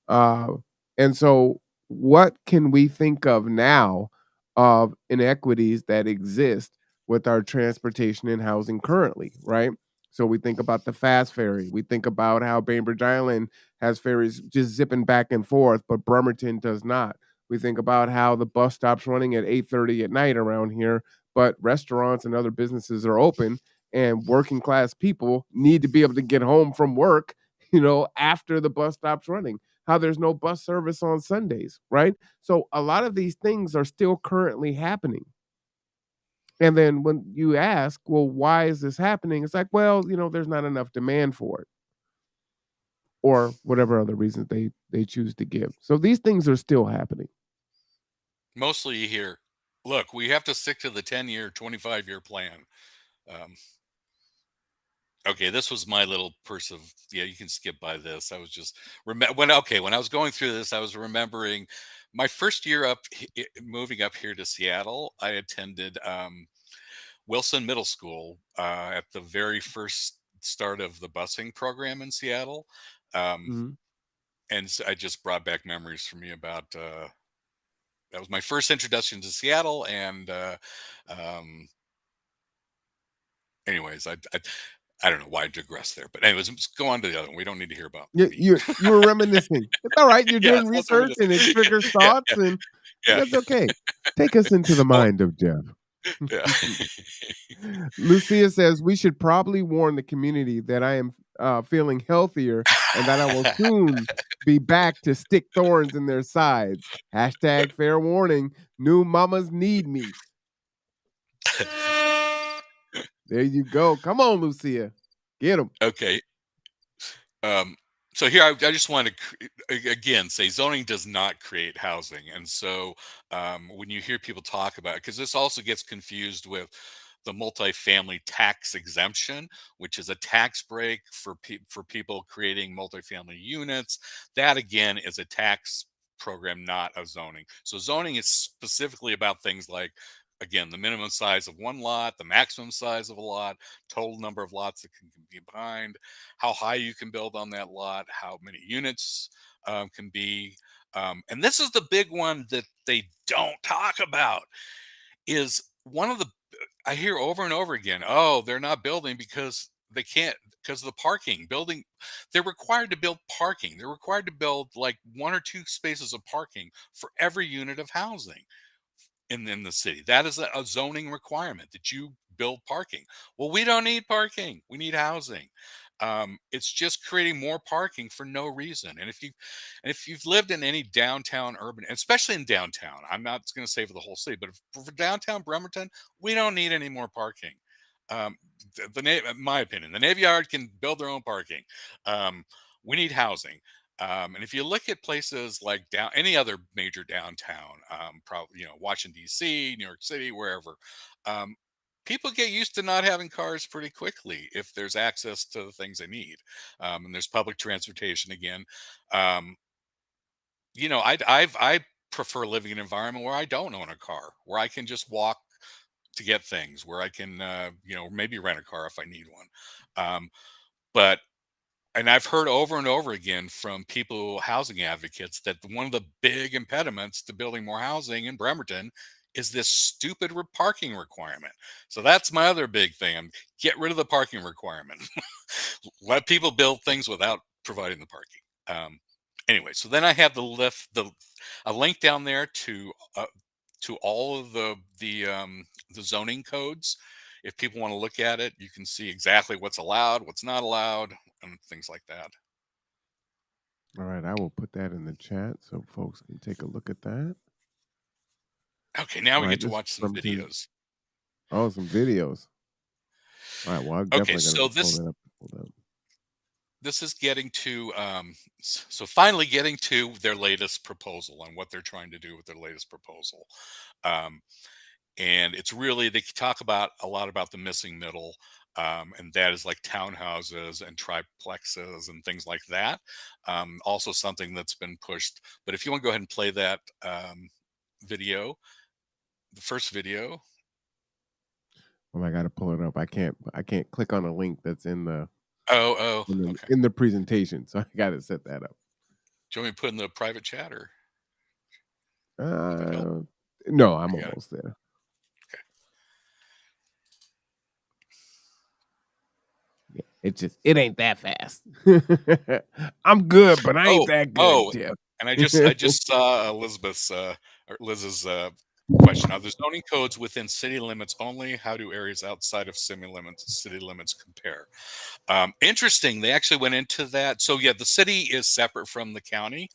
Uh, and so, what can we think of now of inequities that exist with our transportation and housing currently, right? So we think about the fast ferry. We think about how Bainbridge Island has ferries just zipping back and forth, but Bremerton does not. We think about how the bus stops running at 8:30 at night around here, but restaurants and other businesses are open, and working class people need to be able to get home from work, after the bus stops running. How there's no bus service on Sundays, right? So a lot of these things are still currently happening. And then when you ask, well, why is this happening? It's like, well, there's not enough demand for it, or whatever other reasons they choose to give. So these things are still happening. Mostly you hear, look, we have to stick to the 10-year, 25-year plan. Okay, this was my little yeah, you can skip by this. I was just when I was going through this, I was remembering my first year moving up here to Seattle. I attended Wilson Middle School at the very first start of the busing program in Seattle. Mhm. And so I just brought back memories for me about that was my first introduction to Seattle. And um, anyways, I don't know why I digress there, but anyways, let's go on to the other one. We don't need to hear about You, me. you were reminiscing. It's all right. You're Yeah, doing that's research and it triggers thoughts, and yeah, that's okay. Take us into the oh, mind of Jeff. yeah. Lucia says we should probably warn the community that I am feeling healthier and that I will soon be back to stick thorns in their sides. Hashtag fair warning. New mamas need me. There you go. Come on, Lucia. Get them. Okay. Um, so here, I just want to again say zoning does not create housing, and so when you hear people talk about it, because this also gets confused with the multifamily tax exemption, which is a tax break for people creating multifamily units. That again is a tax program, not a zoning. So zoning is specifically about things like, again, the minimum size of one lot, the maximum size of a lot, total number of lots that can be combined, how high you can build on that lot, how many units can be. And this is the big one that they don't talk about, is one of the, I hear over and over again, oh, they're not building because they can't, because of the parking. They're required to build parking. They're required to build like 1 or 2 spaces of parking for every unit of housing in the city. That is a zoning requirement that you build parking. Well, we don't need parking. We need housing. It's just creating more parking for no reason. And if you've lived in any downtown urban, especially in downtown, I'm not going to say for the whole city, but for downtown Bremerton, we don't need any more parking. In my opinion, the Navy Yard can build their own parking. We need housing. And if you look at places like any other major downtown, probably, Washington, D.C., New York City, wherever, people get used to not having cars pretty quickly if there's access to the things they need. And there's public transportation again. I prefer living in an environment where I don't own a car, where I can just walk to get things, where I can, maybe rent a car if I need one. And I've heard over and over again from housing advocates, that one of the big impediments to building more housing in Bremerton is this stupid parking requirement. So that's my other big thing. Get rid of the parking requirement. Let people build things without providing the parking. Anyway, so then I have a link down there to all of the zoning codes. If people want to look at it, you can see exactly what's allowed, what's not allowed, and things like that. All right, I will put that in the chat so folks can take a look at that. Okay, now we get to watch some videos. Oh, some videos. All right, well, I'm definitely going to pull that up. This is getting to, finally getting to their latest proposal and what they're trying to do with their latest proposal. And it's really, they talk a lot about the missing middle, and that is like townhouses and triplexes and things like that. Also something that's been pushed. But if you want to go ahead and play that video, the first video. Oh, I got to pull it up. I can't click on a link that's in the okay. in the presentation, so I got to set that up. Do you want me to put in the private chat or? No, I'm almost there. Okay. Yeah, it ain't that fast. I'm good, but I ain't that good, Jeff. And I just saw Liz's question. Are the zoning codes within city limits only? How do areas outside of city limits compare? Interesting. They actually went into that. So yeah, the city is separate from the county.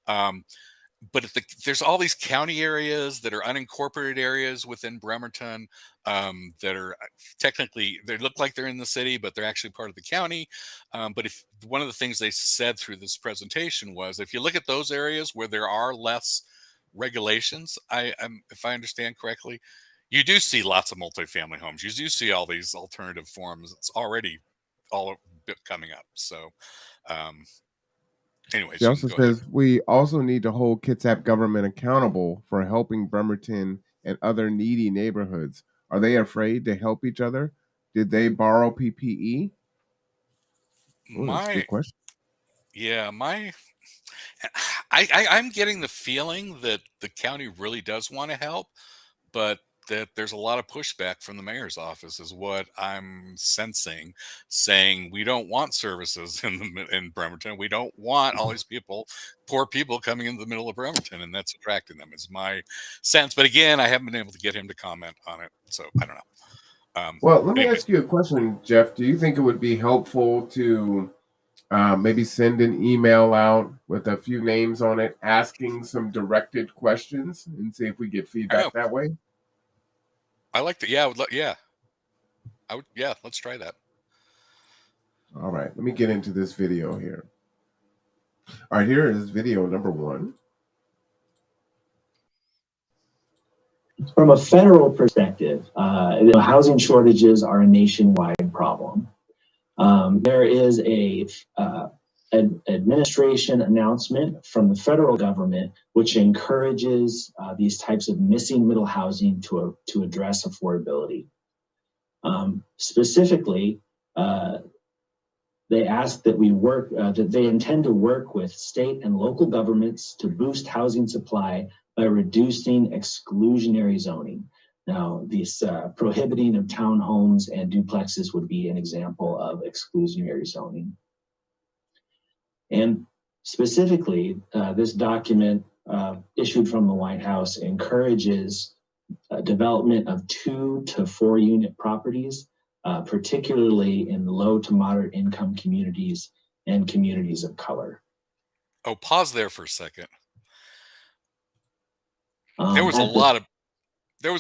But there's all these county areas that are unincorporated areas within Bremerton, that are technically, they look like they're in the city, but they're actually part of the county. But if one of the things they said through this presentation was, if you look at those areas where there are less regulations, if I understand correctly, you do see lots of multifamily homes. You do see all these alternative forms. It's already all coming up. So, anyways, she also says we also need to hold Kitsap government accountable for helping Bremerton and other needy neighborhoods. Are they afraid to help each other? Did they borrow PPE? Oh, that's a good question. Yeah, I'm getting the feeling that the county really does want to help, but that there's a lot of pushback from the mayor's office is what I'm sensing, saying we don't want services in Bremerton. We don't want all these poor people coming into the middle of Bremerton, and that's attracting them is my sense. But again, I haven't been able to get him to comment on it, so I don't know. Well, let me ask you a question, Jeff. Do you think it would be helpful to maybe send an email out with a few names on it, asking some directed questions and see if we get feedback that way? I like that. Yeah, yeah, let's try that. All right, let me get into this video here. All right, here is video number 1. From a federal perspective, housing shortages are a nationwide problem. There is an administration announcement from the federal government which encourages these types of missing middle housing to address affordability. Specifically, they ask that we work, that they intend to work with state and local governments to boost housing supply by reducing exclusionary zoning. Now, this prohibiting of townhomes and duplexes would be an example of exclusionary zoning. And specifically, this document issued from the White House encourages development of 2 to 4 unit properties, particularly in low to moderate income communities and communities of color. Oh, pause there for a second. There was a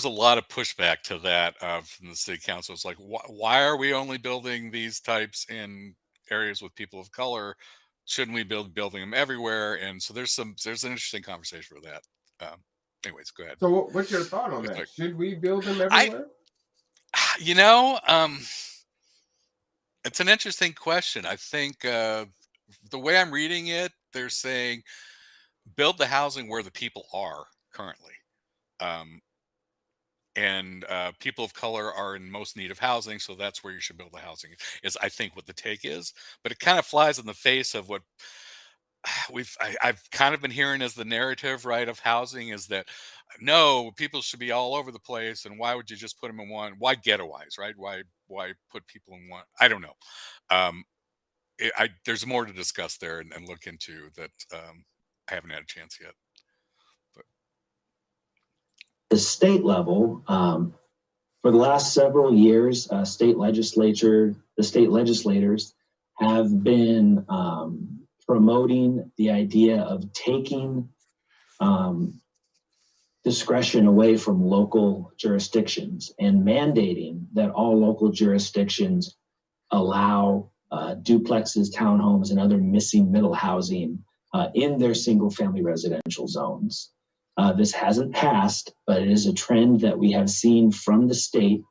lot of pushback to that from the city council. It's like, why are we only building these types in areas with people of color? Shouldn't we building them everywhere? And so there's an interesting conversation for that. Anyways, go ahead. So what's your thought on that? Should we build them everywhere? It's an interesting question. I think the way I'm reading it, they're saying build the housing where the people are currently. And people of color are in most need of housing, so that's where you should build the housing, is I think what the take is. But it kind of flies in the face of what I've kind of been hearing as the narrative, right, of housing, is that no, people should be all over the place, and why would you just put them in one? Why ghettoize, right? Why put people in one? I don't know. There's more to discuss there and look into that. I haven't had a chance yet. The state level, for the last several years, the state legislators have been promoting the idea of taking discretion away from local jurisdictions and mandating that all local jurisdictions allow duplexes, townhomes, and other missing middle housing in their single family residential zones. This hasn't passed, but it is a trend that we have seen from the state,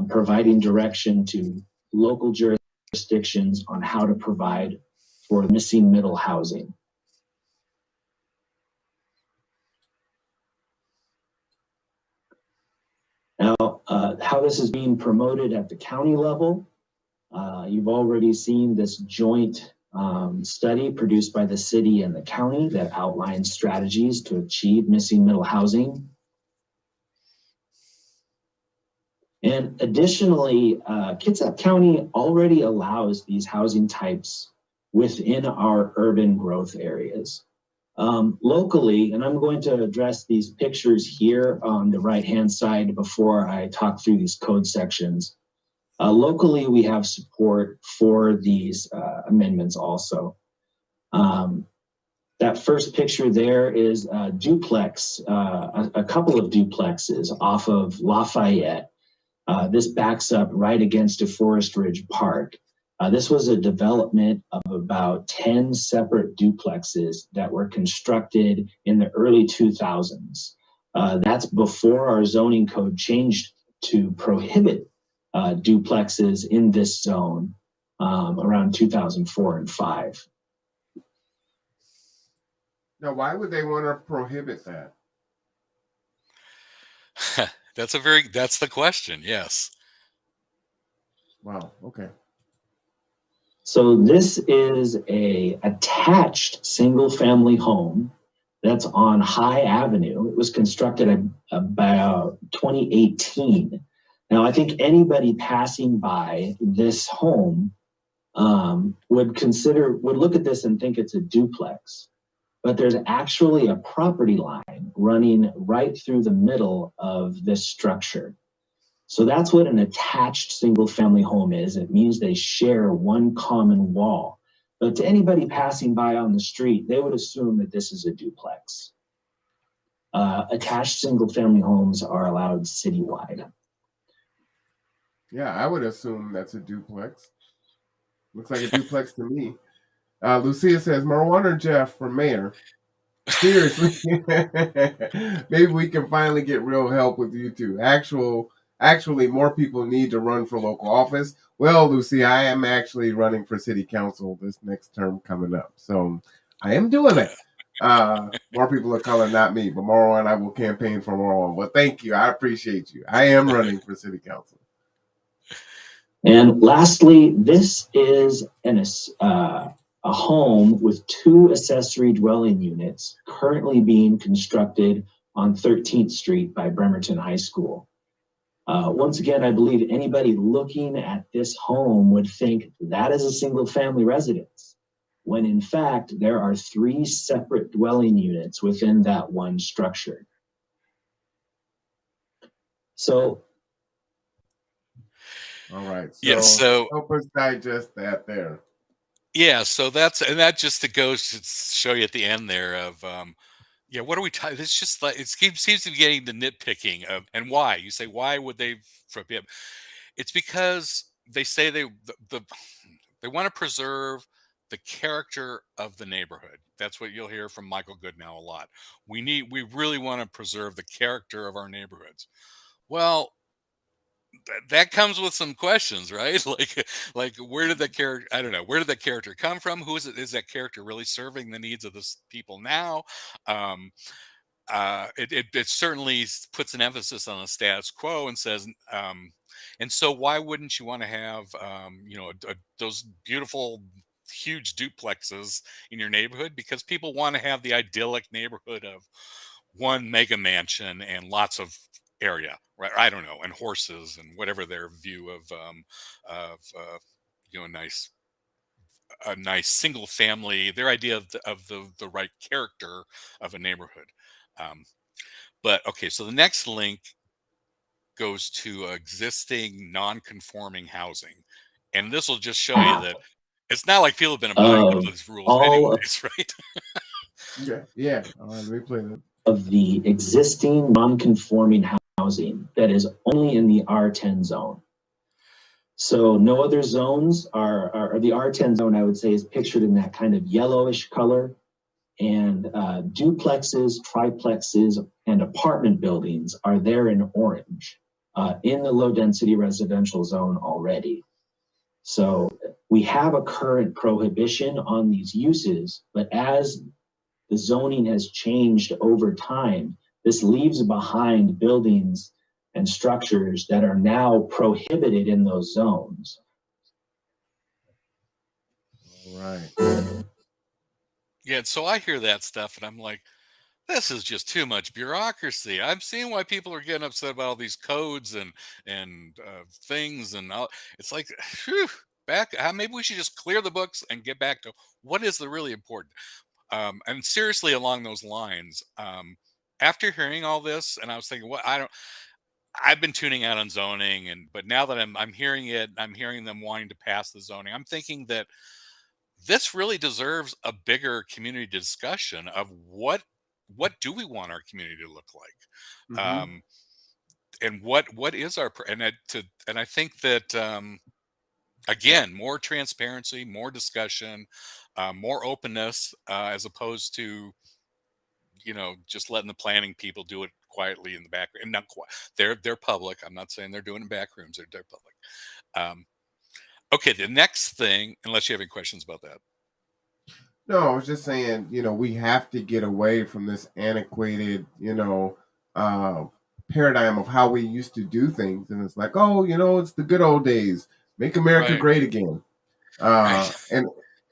providing direction to local jurisdictions on how to provide for missing middle housing. Now, how this is being promoted at the county level, you've already seen this joint study produced by the city and the county that outlines strategies to achieve missing middle housing. And additionally, Kitsap County already allows these housing types within our urban growth areas. Locally, and I'm going to address these pictures here on the right-hand side before I talk through these code sections. Locally, we have support for these amendments also. That first picture there is a duplex, a couple of duplexes off of Lafayette. This backs up right against a Forest Ridge Park. This was a development of about 10 separate duplexes that were constructed in the early 2000s. That's before our zoning code changed to prohibit duplexes in this zone around 2004 and 5. Now, why would they want to prohibit that? That's the question. Yes. Wow. Okay. So this is a attached single family home that's on High Avenue. It was constructed about 2018. Now, I think anybody passing by this home would look at this and think it's a duplex, but there's actually a property line running right through the middle of this structure. So that's what an attached single family home is. It means they share one common wall. But to anybody passing by on the street, they would assume that this is a duplex. Attached single family homes are allowed citywide. Yeah, I would assume that's a duplex. Looks like a duplex to me. Lucia says, Marwan or Jeff for mayor? Seriously. Maybe we can finally get real help with you two. Actually, more people need to run for local office. Well, Lucia, I am actually running for city council this next term coming up. So I am doing it. More people of color, not me, but Marwan, I will campaign for Marwan. Well, thank you. I appreciate you. I am running for city council. And lastly, this is a home with 2 accessory dwelling units currently being constructed on 13th Street by Bremerton High School. Once again, I believe anybody looking at this home would think that is a single family residence, when in fact, there are 3 separate dwelling units within that one structure. So, all right. So, Yeah, so help us digest that there. yeah, so that just to go to show you at the end there of yeah, what are we talking? It's just like seems to be getting the nitpicking of, and why you say why would they forbid? It's because they say they want to preserve the character of the neighborhood. That's what you'll hear from Michael Goodnow a lot. We really want to preserve the character of our neighborhoods. Well, that comes with some questions, right? Like where did that character? I don't know. Where did that character come from? Who is it? Is that character really serving the needs of the people now? Um, it certainly puts an emphasis on the status quo and says, and so why wouldn't you want to have, those beautiful, huge duplexes in your neighborhood? Because people want to have the idyllic neighborhood of one mega mansion and lots of area, right? I don't know, and horses and whatever their view of you know, a nice single family, their idea of the right character of a neighborhood. But okay, so the next link goes to existing non-conforming housing, and this will just show you that it's not like people have been abiding by those rules anyways, right? Yeah. All right, let me play that. Of the existing non-conforming housing that is only in the R10 zone. So no other zones are the R10 zone, I would say, is pictured in that kind of yellowish color. And duplexes, triplexes, and apartment buildings are there in orange in the low density residential zone already. So we have a current prohibition on these uses, but as the zoning has changed over time, this leaves behind buildings and structures that are now prohibited in those zones. All right. Yeah, so I hear that stuff and I'm like, this is just too much bureaucracy. I'm seeing why people are getting upset about all these codes and things and all. It's like, whew, maybe we should just clear the books and get back to what is the really important. And seriously, along those lines, after hearing all this, and I was thinking, I've been tuning out on zoning, but now that I'm hearing it, I'm hearing them wanting to pass the zoning. I'm thinking that this really deserves a bigger community discussion of what do we want our community to look like, Mm-hmm. and what is our and I think that again, more transparency, more discussion, more openness, as opposed to just letting the planning people do it quietly in the background. And not quite, they're public. I'm not saying they're doing it in back rooms. They're public. Okay, the next thing, unless you have any questions about that. No, I was just saying, we have to get away from this antiquated, paradigm of how we used to do things. And it's like, oh, it's the good old days. Make America Right. great again. Right. And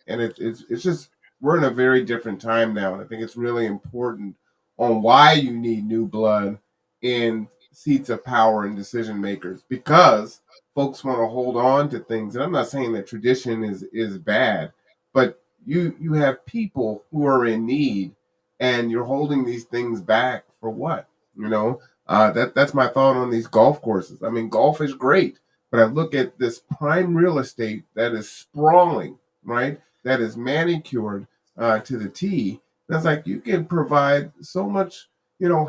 it's just, we're in a very different time now. And I think it's really important on why you need new blood in seats of power and decision makers, because folks want to hold on to things. And I'm not saying that tradition is bad, but you have people who are in need, and you're holding these things back for what? That's my thought on these golf courses. I mean, golf is great, but I look at this prime real estate that is sprawling, right? That is manicured to the T. That's like you can provide so much,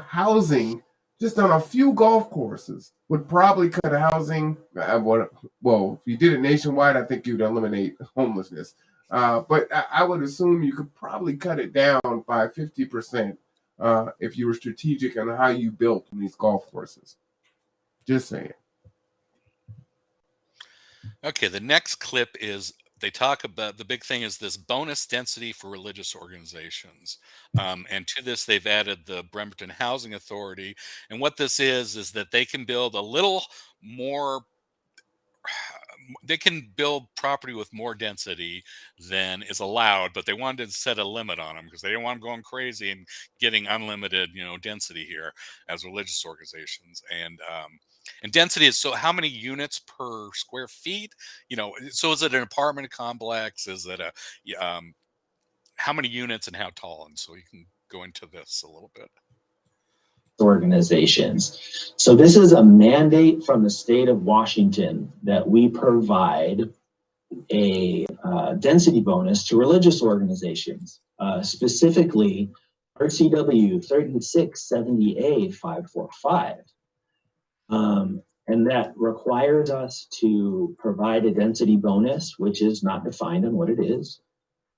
housing just on a few golf courses. Would probably cut housing. Well, if you did it nationwide, I think you'd eliminate homelessness. But I would assume you could probably cut it down by 50% if you were strategic on how you built these golf courses. Just saying. Okay, the next clip is they talk about the big thing is this bonus density for religious organizations. And to this, they've added the Bremerton Housing Authority. And what this is that they can build a little more they can build property with more density than is allowed, but they wanted to set a limit on them because they didn't want them going crazy and getting unlimited, density here as religious organizations. And density is, so how many units per square feet? So is it an apartment complex? Is it how many units and how tall? And so you can go into this a little bit. Organizations. So this is a mandate from the state of Washington that we provide a density bonus to religious organizations, specifically RCW 3670A 545. And that requires us to provide a density bonus, which is not defined on what it is,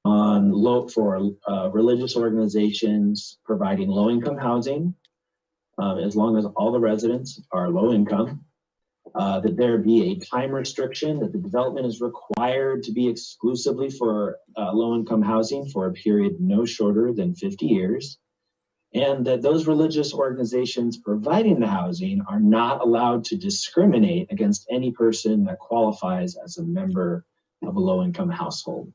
for religious organizations providing low-income housing, as long as all the residents are low income, that there be a time restriction, that the development is required to be exclusively for low-income housing for a period no shorter than 50 years, and that those religious organizations providing the housing are not allowed to discriminate against any person that qualifies as a member of a low-income household.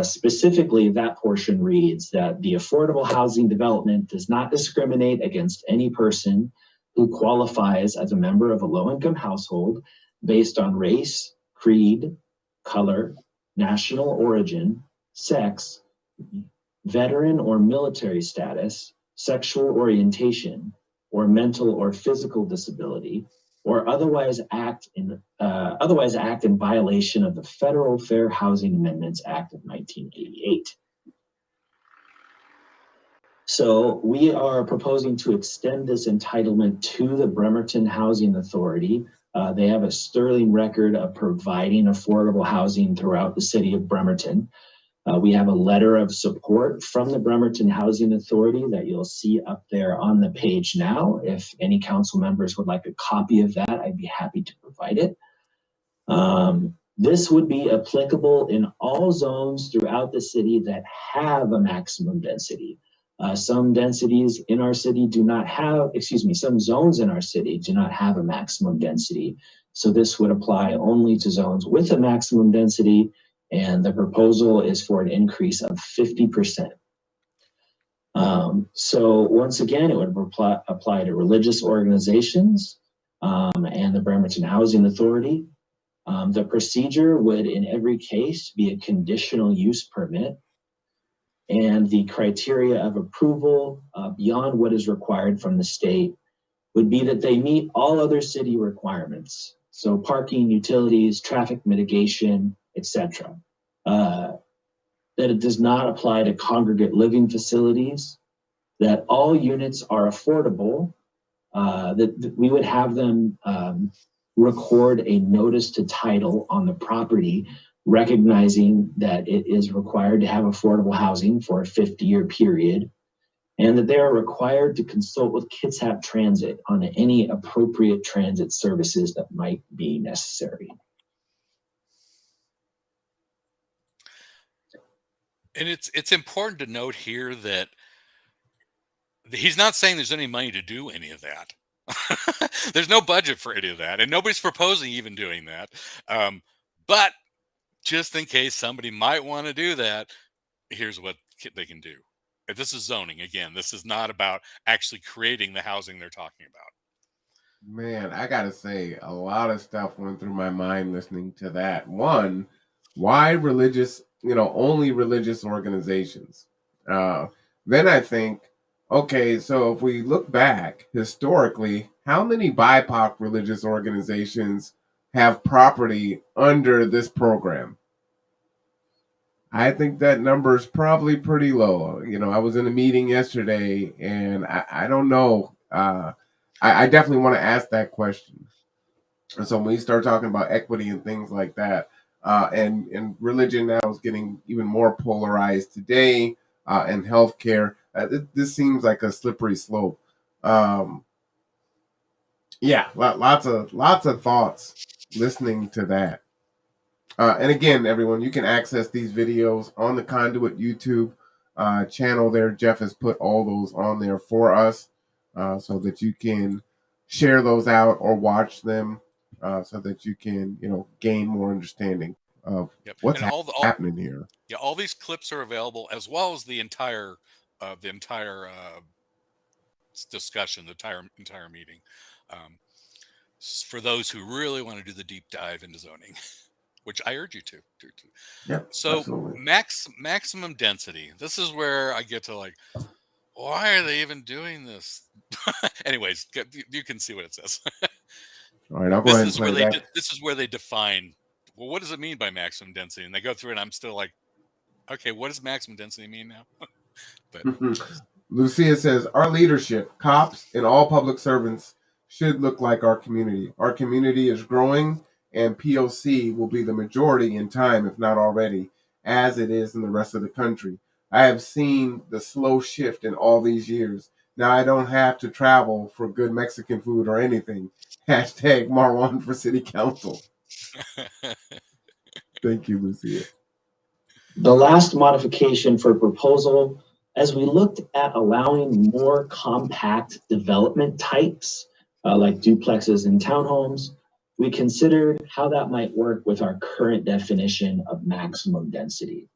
Specifically, that portion reads that the affordable housing development does not discriminate against any person who qualifies as a member of a low-income household based on race, creed, color, national origin, sex, veteran or military status, sexual orientation, or mental or physical disability, or otherwise act in violation of the Federal Fair Housing Amendments Act of 1988. So we are proposing to extend this entitlement to the Bremerton Housing Authority. They have a sterling record of providing affordable housing throughout the city of Bremerton. We have a letter of support from the Bremerton Housing Authority that you'll see up there on the page now. If any council members would like a copy of that, I'd be happy to provide it. This would be applicable in all zones throughout the city that have a maximum density. Some densities in our city do not have, some zones in our city do not have a maximum density. So this would apply only to zones with a maximum density, and the proposal is for an increase of 50%. So once again, it would apply to religious organizations and the Bremerton Housing Authority. The procedure would, in every case, be a conditional use permit, and the criteria of approval beyond what is required from the state would be that they meet all other city requirements. So parking, utilities, traffic mitigation, etc. That it does not apply to congregate living facilities, that all units are affordable, that we would have them record a notice to title on the property, recognizing that it is required to have affordable housing for a 50-year period, and that they are required to consult with Kitsap Transit on any appropriate transit services that might be necessary. And it's important to note here that he's not saying there's any money to do any of that. There's no budget for any of that, and nobody's proposing even doing that. But just in case somebody might want to do that, here's what they can do. If this is zoning, again, this is not about actually creating the housing they're talking about. Man, I gotta say, a lot of stuff went through my mind listening to that. One, why religious, only religious organizations? Then I think, okay, so if we look back historically, how many BIPOC religious organizations have property under this program? I think that number is probably pretty low. I was in a meeting yesterday, and I don't know. I definitely want to ask that question. And so when we start talking about equity and things like that, and religion now is getting even more polarized today, and healthcare, this seems like a slippery slope. Yeah, lots of thoughts listening to that. And again, everyone, you can access these videos on the Conduit YouTube channel there. Jeff has put all those on there for us so that you can share those out or watch them. so that you can, gain more understanding of Yep. what's And happening here. Yeah, all these clips are available, as well as the entire discussion, the entire meeting, for those who really want to do the deep dive into zoning, which I urge you to. Yeah, So absolutely. maximum density. This is where I get to like, why are they even doing this? Anyways, you can see what it says. All right, I'll go ahead and play that. This is where they define, well, what does it mean by maximum density? And they go through it, and I'm still like, okay, what does maximum density mean now? But Lucia says, our leadership, cops, and all public servants should look like our community. Our community is growing, and POC will be the majority in time, if not already, as it is in the rest of the country. I have seen the slow shift in all these years. Now I don't have to travel for good Mexican food or anything. Hashtag Marwan for city council. Thank you, Lucia. The last modification for proposal, as we looked at allowing more compact development types, like duplexes and townhomes, we considered how that might work with our current definition of maximum density.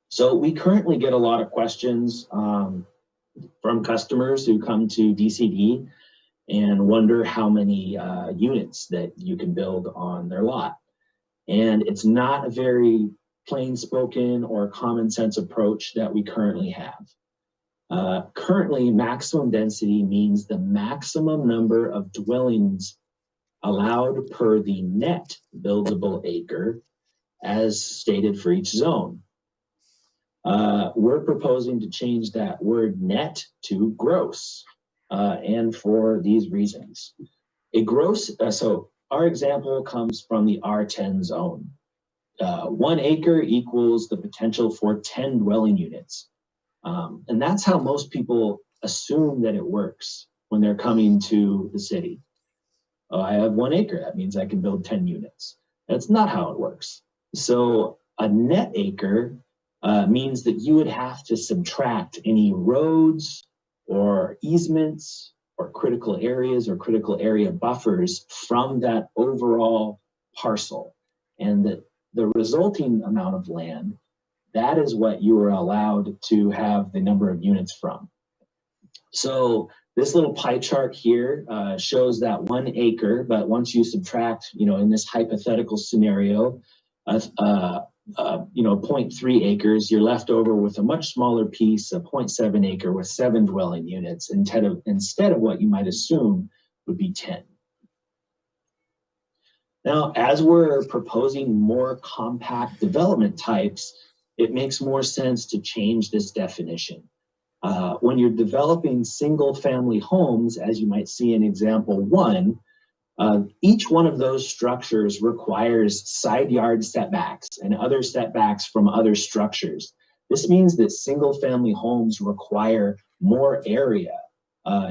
So we currently get a lot of questions from customers who come to DCD and wonder how many units that you can build on their lot. And it's not a very plain spoken or common sense approach that we currently have. Currently, maximum density means the maximum number of dwellings allowed per the net buildable acre as stated for each zone. We're proposing to change that word net to gross, and for these reasons. A gross, so our example comes from the R10 zone. 1 acre equals the potential for 10 dwelling units. And that's how most people assume that it works when they're coming to the city. Oh, I have 1 acre, that means I can build 10 units. That's not how it works. So a net acre means that you would have to subtract any roads or easements or critical areas or critical area buffers from that overall parcel. And that the resulting amount of land, that is what you are allowed to have the number of units from. So this little pie chart here shows that 1 acre, but once you subtract, in this hypothetical scenario, 0.3 acres, you're left over with a much smaller piece, a 0.7 acre with 7 dwelling units instead of what you might assume would be 10. Now, as we're proposing more compact development types, it makes more sense to change this definition. When you're developing single family homes, as you might see in example 1, each one of those structures requires side yard setbacks and other setbacks from other structures. This means that single family homes require more area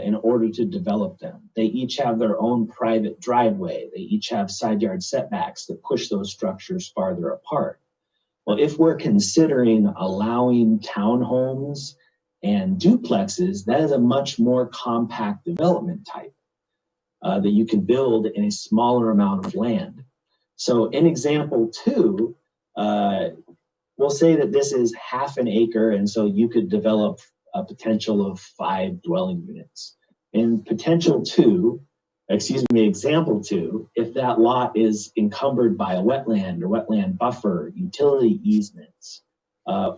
in order to develop them. They each have their own private driveway. They each have side yard setbacks that push those structures farther apart. Well, if we're considering allowing townhomes and duplexes, that is a much more compact development type that you can build in a smaller amount of land. So in example 2, we'll say that this is half an acre, and so you could develop a potential of 5 dwelling units. In example 2, if that lot is encumbered by a wetland or wetland buffer, utility easements,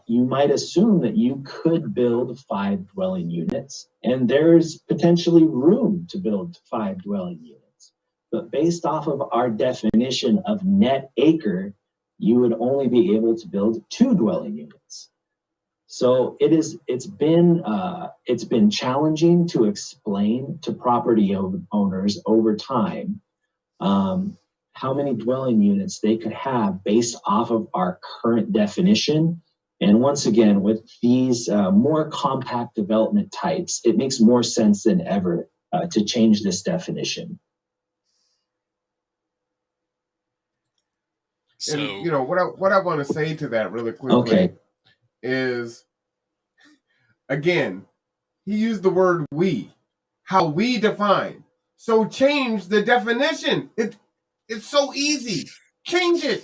you might assume that you could build 5 dwelling units, and there's potentially room to build 5 dwelling units. But based off of our definition of net acre, you would only be able to build 2 dwelling units. So it's been challenging to explain to property owners over time how many dwelling units they could have based off of our current definition. And once again, with these more compact development types, it makes more sense than ever to change this definition. And what I want to say to that really quickly is, again, he used the word we, how we define. So change the definition. It's so easy. Change it.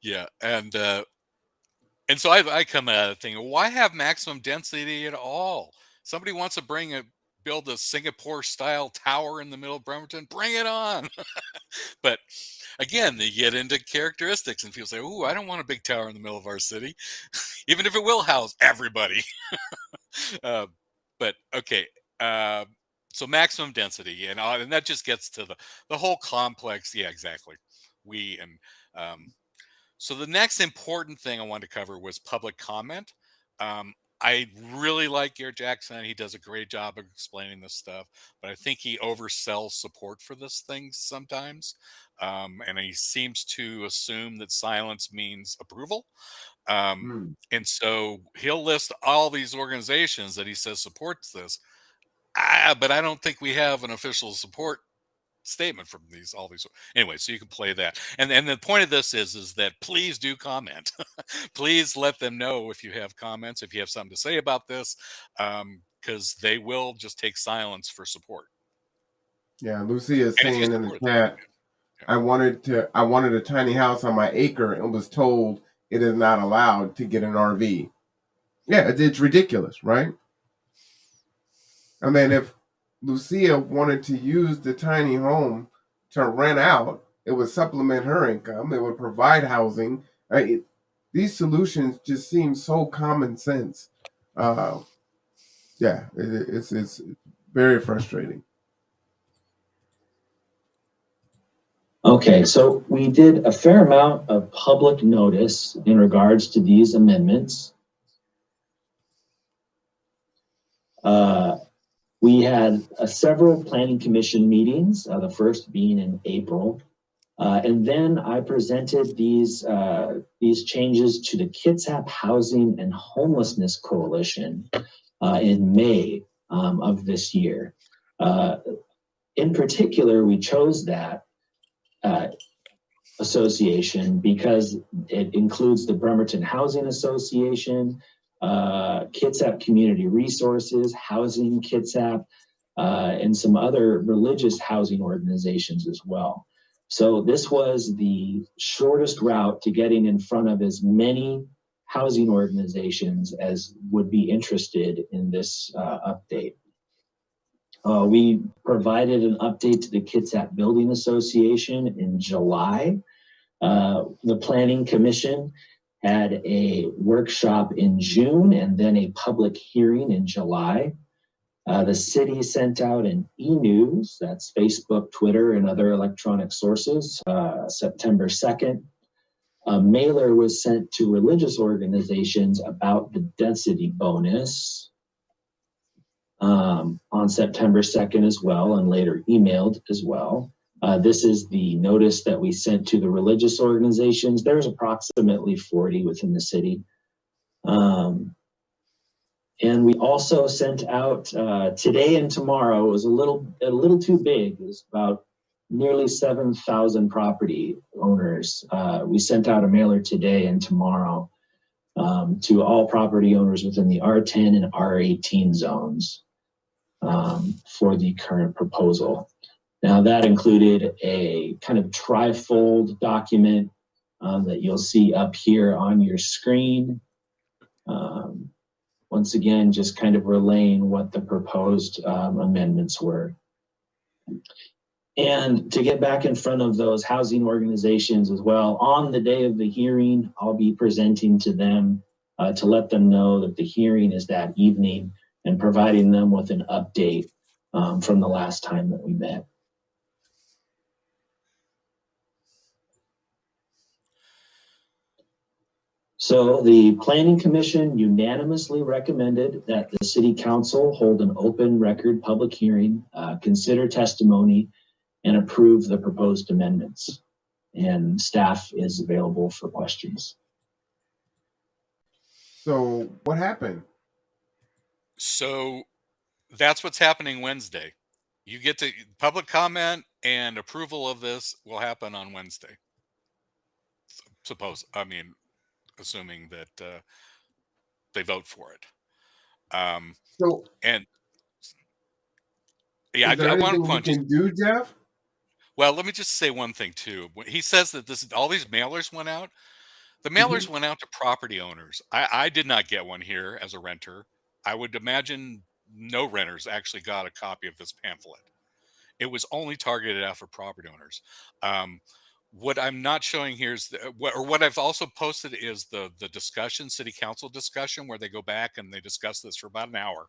Yeah, and so I come at it thinking, why have maximum density at all? Somebody wants to build a Singapore-style tower in the middle of Bremerton, bring it on. But again, they get into characteristics, and people say, "Ooh, I don't want a big tower in the middle of our city, even if it will house everybody." But okay, so maximum density, and that just gets to the whole complex. Yeah, exactly. So the next important thing I wanted to cover was public comment. I really like Garrett Jackson. He does a great job of explaining this stuff, but I think he oversells support for this thing sometimes. And he seems to assume that silence means approval. And so he'll list all these organizations that he says supports this. But I don't think we have an official support statement from all these. Anyway, so you can play that. And the point of this is that please do comment. Please let them know if you have comments, if you have something to say about this, because they will just take silence for support. Yeah, Lucia is And if you saying in the support chat, I wanted a tiny house on my acre and was told it is not allowed to get an RV. Yeah, it's ridiculous, right? I mean, if Lucia wanted to use the tiny home to rent out, it would supplement her income. It would provide housing. These solutions just seem so common sense. Yeah, it's very frustrating. Okay, so we did a fair amount of public notice in regards to these amendments. We had several planning commission meetings, the first being in April. And then I presented these changes to the Kitsap Housing and Homelessness Coalition in May of this year. In particular, we chose that association because it includes the Bremerton Housing Association, Kitsap Community Resources, Housing Kitsap, and some other religious housing organizations as well. So this was the shortest route to getting in front of as many housing organizations as would be interested in this update. We provided an update to the Kitsap Building Association in July. The Planning Commission had a workshop in June and then a public hearing in July. The city sent out an e-news, that's Facebook, Twitter, and other electronic sources, September 2nd. A mailer was sent to religious organizations about the density bonus on September 2nd as well, and later emailed as well. This is the notice that we sent to the religious organizations. There's approximately 40 within the city. And we also sent out today and tomorrow. It was a little too big. It was about nearly 7,000 property owners. We sent out a mailer today and tomorrow to all property owners within the R10 and R18 zones for the current proposal. Now that included a kind of trifold document that you'll see up here on your screen. Once again, just kind of relaying what the proposed amendments were. And to get back in front of those housing organizations as well, on the day of the hearing, I'll be presenting to them to let them know that the hearing is that evening and providing them with an update from the last time that we met. So the Planning Commission unanimously recommended that the City Council hold an open record public hearing, consider testimony, and approve the proposed amendments. And staff is available for questions. So what happened? So that's what's happening Wednesday. You get to public comment and approval of this will happen on Wednesday. Assuming that they vote for it. So And Yeah, Is there I want anything to we can do, Jeff? well, let me just say one thing too. When he says that all these mailers went out, the mailers went out to property owners. I did not get one here as a renter. I would imagine no renters actually got a copy of this pamphlet. It was only targeted out for property owners. What I'm not showing here is what I've also posted is the discussion, city council discussion, where they go back and they discuss this for about an hour.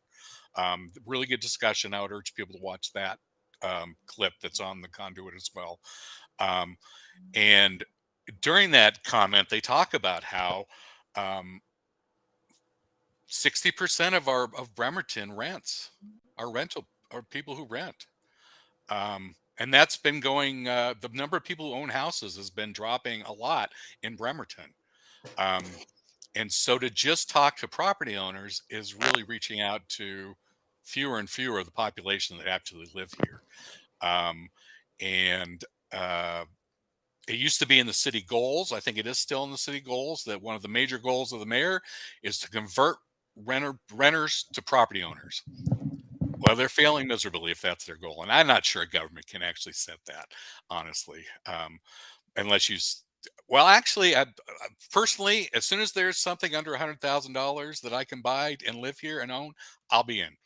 Really good discussion. I would urge people to watch that clip that's on the Conduit as well. And during that comment, they talk about how 60% of Bremerton rents are people who rent. And that's been going, the number of people who own houses has been dropping a lot in Bremerton. And so to just talk to property owners is really reaching out to fewer and fewer of the population that actually live here. And it used to be in the city goals. I think it is still in the city goals that one of the major goals of the mayor is to convert renters to property owners. Well, they're failing miserably if that's their goal. And I'm not sure a government can actually set that, honestly, unless you. Well, actually, personally, as soon as there's something under $100,000 that I can buy and live here and own, I'll be in.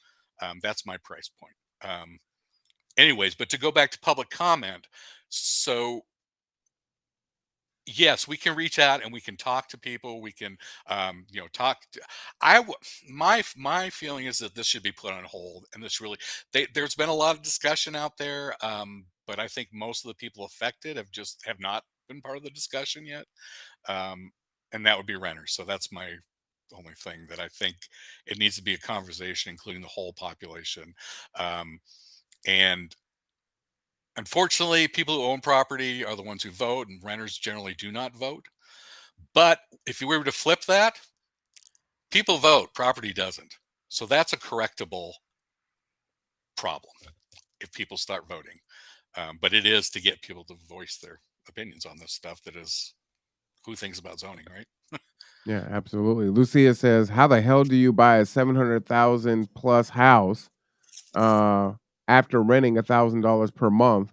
That's my price point. Anyways, but to go back to public comment, so yes, we can reach out and we can talk to people. We can, talk. My feeling is that this should be put on hold, and this really, there's been a lot of discussion out there, but I think most of the people affected have not been part of the discussion yet, and that would be renters. So that's my only thing, that I think it needs to be a conversation, including the whole population, and unfortunately, people who own property are the ones who vote, and renters generally do not vote. But if you were to flip that, people vote, property doesn't. So that's a correctable problem if people start voting. But it is to get people to voice their opinions on this stuff. That is who thinks about zoning, right? Yeah, absolutely. Lucia says, "How the hell do you buy a 700,000 plus house after renting $1,000 per month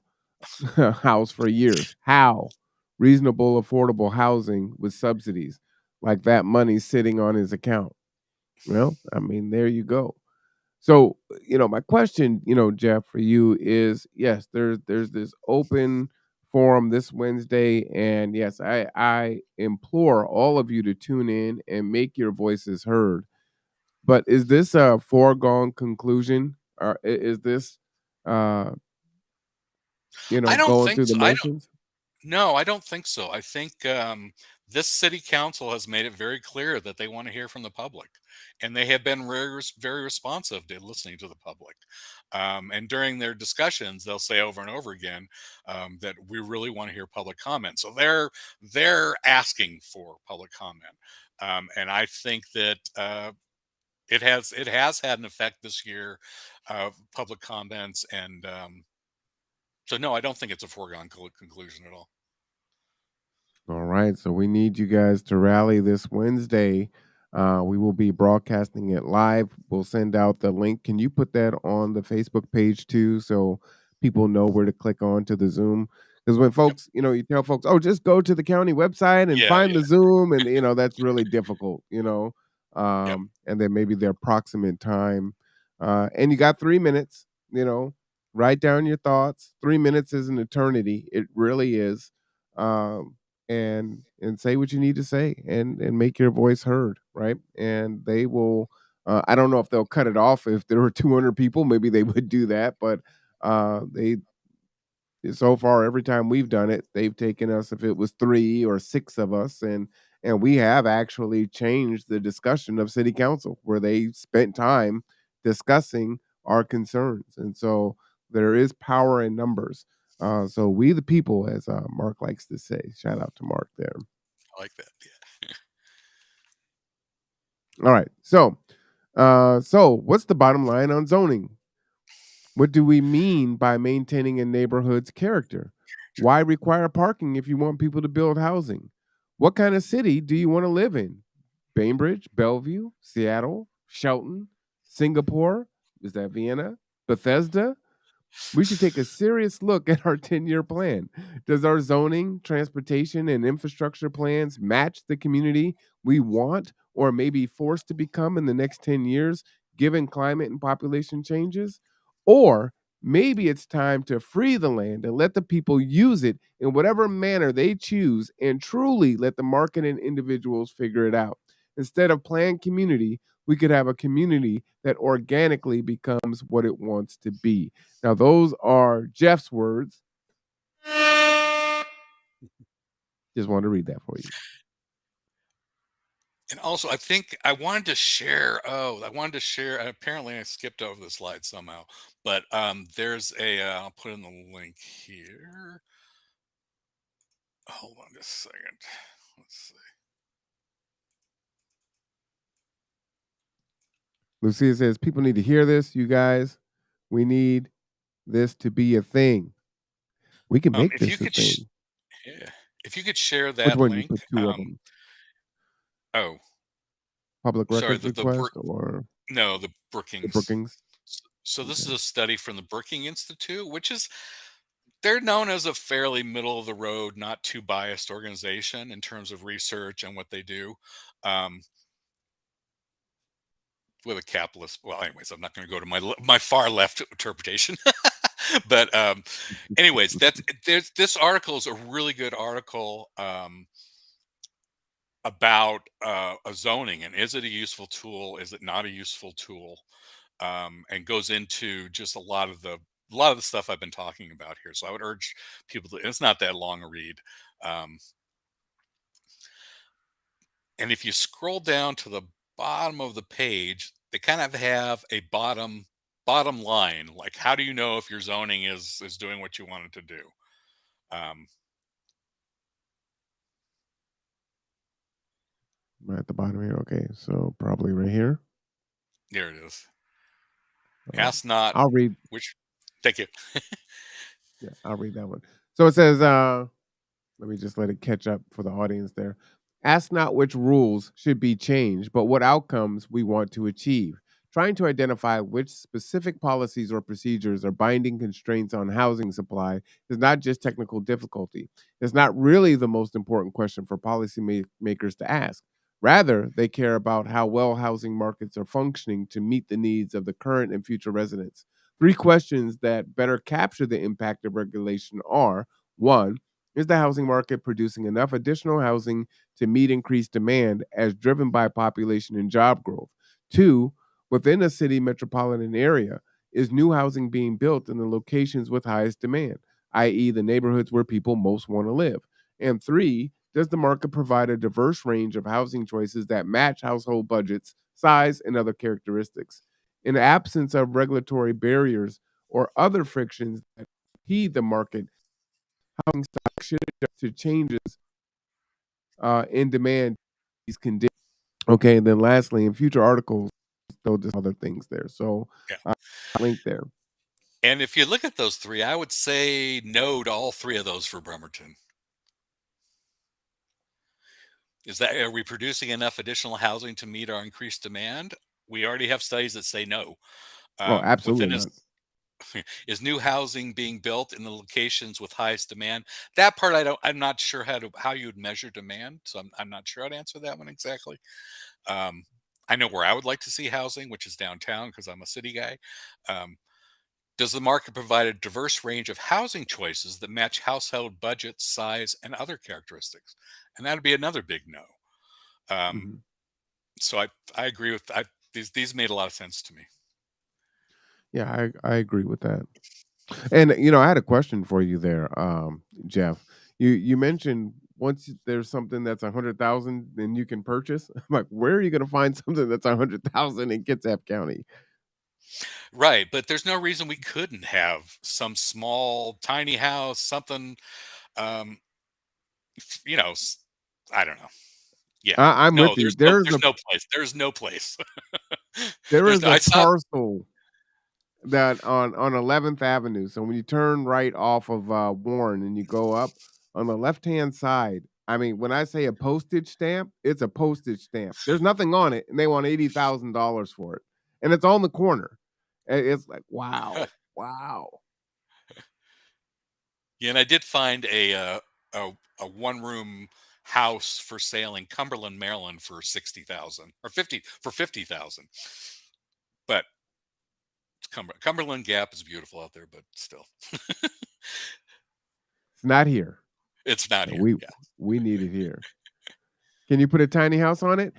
house for years? How? Reasonable, affordable housing with subsidies like that money sitting on his account." Well, I mean, there you go. So, my question, Jeff, for you is, yes, there's this open forum this Wednesday, and yes, I implore all of you to tune in and make your voices heard. But is this a foregone conclusion, or is this, uh, I don't going think through the so. motions? No, I don't think so. I think this city council has made it very clear that they want to hear from the public, and they have been very responsive to listening to the public. And during their discussions, they'll say over and over again that we really want to hear public comment. So they're asking for public comment, and I think that it has had an effect this year of public comments, and so no, I don't think it's a foregone conclusion at all. All right, so we need you guys to rally this Wednesday. We will be broadcasting it live. We'll send out the link. Can you put that on the Facebook page too, so people know where to click on to the Zoom? Because when folks, you tell folks, "Oh, just go to the county website and Yeah, find yeah. the Zoom," and that's really difficult. Yep. And then maybe their approximate time. And you got 3 minutes. Write down your thoughts. 3 minutes is an eternity. It really is. And say what you need to say, and make your voice heard, right? And they will, I don't know if they'll cut it off. If there were 200 people, maybe they would do that, but they so far, every time we've done it, they've taken us, if it was 3 or 6 of us, and we have actually changed the discussion of city council, where they spent time discussing our concerns. And so there is power in numbers. So we the people, as Mark likes to say. Shout out to Mark there. I like that. Yeah. All right. So what's the bottom line on zoning? What do we mean by maintaining a neighborhood's character? Why require parking if you want people to build housing? What kind of city do you want to live in? Bainbridge, Bellevue, Seattle, Shelton, Singapore? Is that Vienna? Bethesda? We should take a serious look at our 10-year plan. Does our zoning, transportation, and infrastructure plans match the community we want or may be forced to become in the next 10 years, given climate and population changes? Or maybe it's time to free the land and let the people use it in whatever manner they choose and truly let the market and individuals figure it out. Instead of planned community, we could have a community that organically becomes what it wants to be. Now, those are Jeff's words. Just wanted to read that for you. And also, I think I wanted to share. Oh, I wanted to share. Apparently, I skipped over the slide somehow. But there's a. I'll put in the link here. Hold on just a second. Let's see. Lucia says, people need to hear this, you guys. We need this to be a thing. We can make If this you a could, thing. yeah, if you could share Which that one? You link. put two of them. Oh, Public sorry. records request or No, the the Brookings. Brookings? So this is Okay. a study from the Brookings Institute, which is they're known as a fairly middle of the road, not too biased organization in terms of research and what they do. With a capitalist, well, anyways, I'm not going to go to my far left interpretation, but anyways, this article is a really good article about a zoning and is it a useful tool? Is it not a useful tool? And goes into just a lot of the stuff I've been talking about here. So I would urge people to. It's not that long a read. And if you scroll down to the bottom of the page, they kind of have a bottom line. Like, how do you know if your zoning is doing what you want it to do? Right at the bottom here. Okay, so probably right here. There it is. Ask not. I'll read. Which. Thank you. Yeah, I'll read that one. So it says, let me just let it catch up for the audience there. Ask not which rules should be changed, but what outcomes we want to achieve. Trying to identify which specific policies or procedures are binding constraints on housing supply is not just technical difficulty. It's not really the most important question for policymakers to ask. Rather, they care about how well housing markets are functioning to meet the needs of the current and future residents. Three questions that better capture the impact of regulation are: one, is the housing market producing enough additional housing to meet increased demand as driven by population and job growth? Two, within a city metropolitan area, is new housing being built in the locations with highest demand, i.e., the neighborhoods where people most want to live? And three, does the market provide a diverse range of housing choices that match household budgets, size, and other characteristics? In the absence of regulatory barriers or other frictions that impede the market, housing stock should adjust to changes in demand these conditions. Okay, and then lastly, in future articles, they'll just other things there. So Yeah. Link there. And if you look at those three, I would say no to all three of those for Bremerton. Are we producing enough additional housing to meet our increased demand? We already have studies that say no. Oh, absolutely not. Is new housing being built in the locations with highest demand? That part I'm not sure how you would measure demand, so I'm not sure how to answer that one exactly. I know where I would like to see housing, which is downtown, because I'm a city guy. Does the market provide a diverse range of housing choices that match household budget, size, and other characteristics? And that'd be another big no. So I agree with these made a lot of sense to me. Yeah, I agree with that. And I had a question for you there, Jeff. You mentioned once there's something that's 100,000, then you can purchase. I'm like, where are you going to find something that's 100,000 in Kitsap County? Right, but there's no reason we couldn't have some small, tiny house, something. I don't know. Yeah, I'm no, with you. there's no place. There's no place. There is a I saw. parcel that on 11th Avenue. So when you turn right off of Warren and you go up on the left-hand side, I mean, when I say a postage stamp, it's a postage stamp. There's nothing on it, and they want $80,000 for it, and it's on the corner. It's like, wow, wow. Yeah, and I did find a one-room house for sale in Cumberland, Maryland for 60,000 or 50,000. But Cumberland Gap is beautiful out there, but still, It's not here. it's not And here. Yeah. we need it here. Can you put a tiny house on it?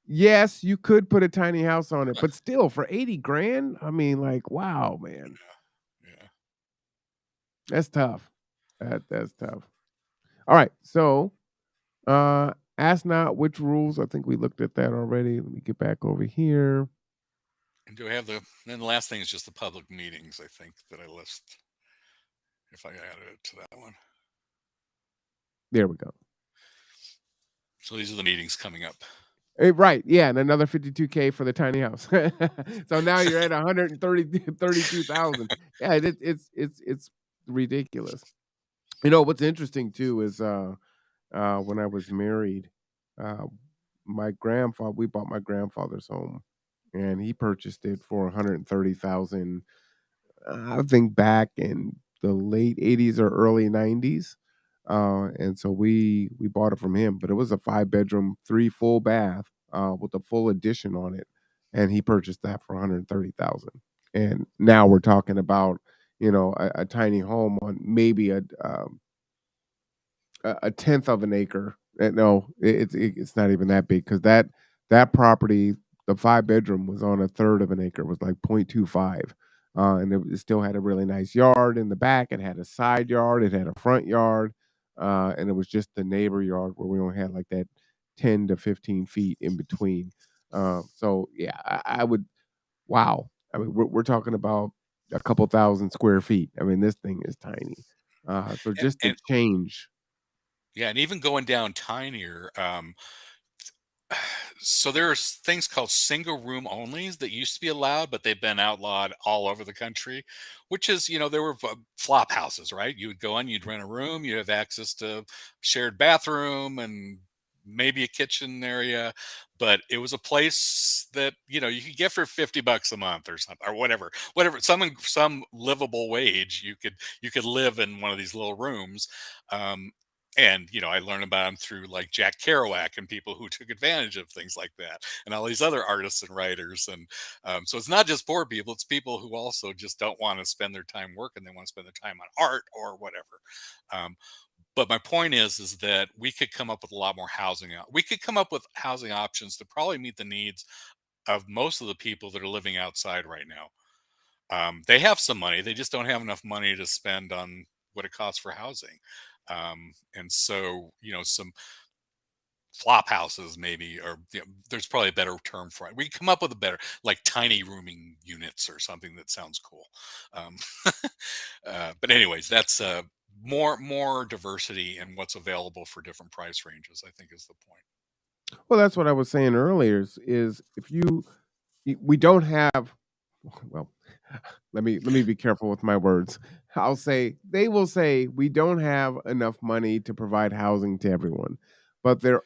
Yes, you could put a tiny house on it, but still for 80 grand, I mean, like, wow, man. Yeah. That's tough. That's tough. All right. So ask not which rules. I think we looked at that already. Let me get back over here. And do I have then the last thing is just the public meetings, I think, that I list. If I added it to that one. There we go. So these are the meetings coming up. Right. Yeah. And another 52K for the tiny house. So now you're at 132,000. Yeah. It's ridiculous. You know, what's interesting too is when I was married, my grandfather, we bought my grandfather's home and he purchased it for 130,000. I think back in the late 80s or early 90s. And so we bought it from him, but it was a 5-bedroom, 3 full bath with a full addition on it, and he purchased that for 130,000. And now we're talking about, you know, a tiny home on maybe a tenth of an acre. No, it's not even that big because that property, the 5-bedroom, was on a third of an acre. It was like 0.25. And it still had a really nice yard in the back. It had a side yard. It had a front yard. And it was just the neighbor yard where we only had like that 10 to 15 feet in between. So yeah, I would. Wow. I mean, we're talking about a couple thousand square feet. I mean, this thing is tiny. So just to change. Yeah, and even going down tinier. So there's things called single room onlys that used to be allowed, but they've been outlawed all over the country, which is, there were flop houses, right? You would go in, you'd rent a room, you'd have access to shared bathroom and maybe a kitchen area, but it was a place that, you could get for $50 a month or something, or whatever, some livable wage. You could live in one of these little rooms. And I learned about them through like Jack Kerouac and people who took advantage of things like that, and all these other artists and writers. And so it's not just poor people; it's people who also just don't want to spend their time working; they want to spend their time on art or whatever. But my point is that we could come up with a lot more housing. We could come up with housing options to probably meet the needs of most of the people that are living outside right now. They have some money; they just don't have enough money to spend on what it costs for housing. And so, some flop houses maybe, or there's probably a better term for it. We can come up with a better, like tiny rooming units or something that sounds cool. Um, but anyways, that's more diversity in what's available for different price ranges, I think, is the point. Well, that's what I was saying earlier. Is if we don't have, well, let me be careful with my words. They will say we don't have enough money to provide housing to everyone, but there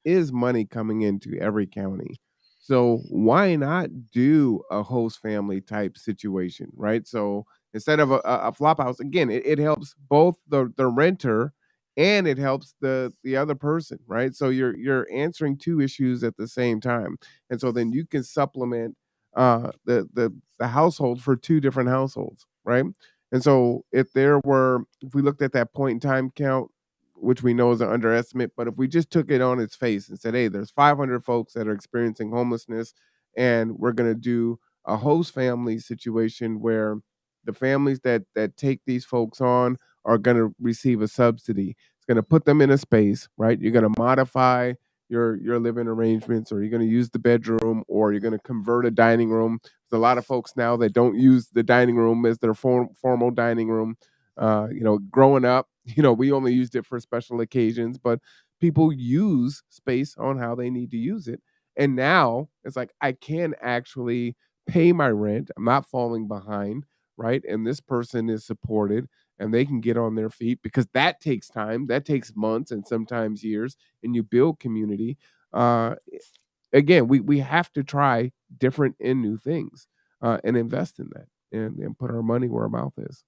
is money coming into every county. So why not do a host family type situation, right? So instead of a flop house, again, it helps both the renter and it helps the other person, right? So you're answering two issues at the same time, and so then you can supplement the household for two different households, right? And so if we looked at that point in time count, which we know is an underestimate, but if we just took it on its face and said, hey, there's 500 folks that are experiencing homelessness, and we're going to do a host family situation where the families that take these folks on are going to receive a subsidy. It's going to put them in a space, right? You're going to modify your living arrangements, or you're going to use the bedroom, or you're going to convert a dining room. There's a lot of folks now that don't use the dining room as their formal dining room. Growing up, we only used it for special occasions, but people use space on how they need to use it. And now it's like I can actually pay my rent. I'm not falling behind, right? And this person is supported and they can get on their feet, because that takes time. That takes months and sometimes years, and you build community. Again, we have to try different and new things, and invest in that, and put our money where our mouth is.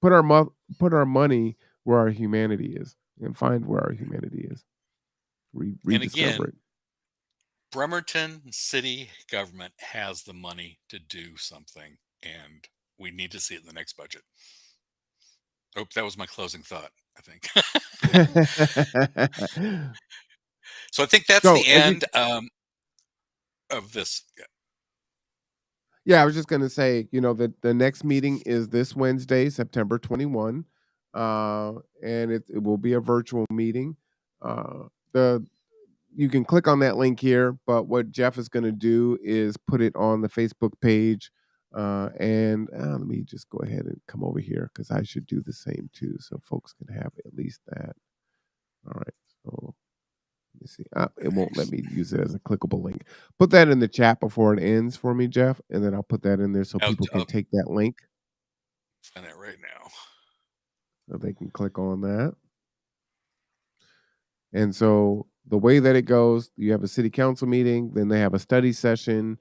put our money where our humanity is, and find where our humanity is. And Rediscover again, it. Bremerton city government has the money to do something, and we need to see it in the next budget. Oh, that was my closing thought, I think. So I think that's So the as you end of this. Yeah, I was just gonna say, the next meeting is this Wednesday, September 21, and it will be a virtual meeting. The You can click on that link here, but what Jeff is gonna do is put it on the Facebook page, and let me just go ahead and come over here because I should do the same too, so folks can have at least that. All right, so let me see. It won't let me use it as a clickable link. Put that in the chat before it ends for me, Jeff, and then I'll put that in there so people can I'll take that link find it right now. so they can click on that. And so the way that it goes, you have a city council meeting, then they have a study session.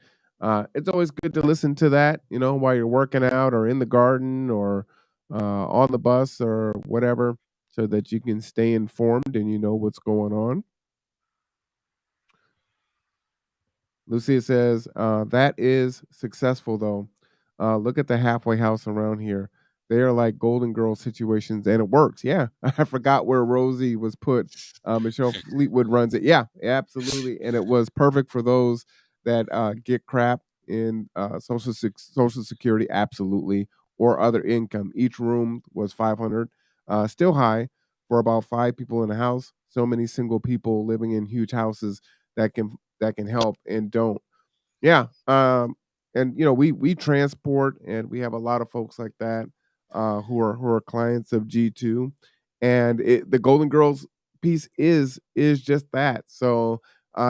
It's always good to listen to that, while you're working out or in the garden or on the bus or whatever, so that you can stay informed and you know what's going on. Lucia says, that is successful though. Look at the halfway house around here. They are like Golden Girl situations, and it works. Yeah. I forgot where Rosie was put. Michelle Fleetwood runs it. Yeah, absolutely. And it was perfect for those that get crap in Social Security, absolutely, or other income. Each room was 500, still high for about 5 people in a house. So many single people living in huge houses that can help and don't. Yeah. And we transport, and we have a lot of folks like that who are clients of G2, and the Golden Girls piece is just that. So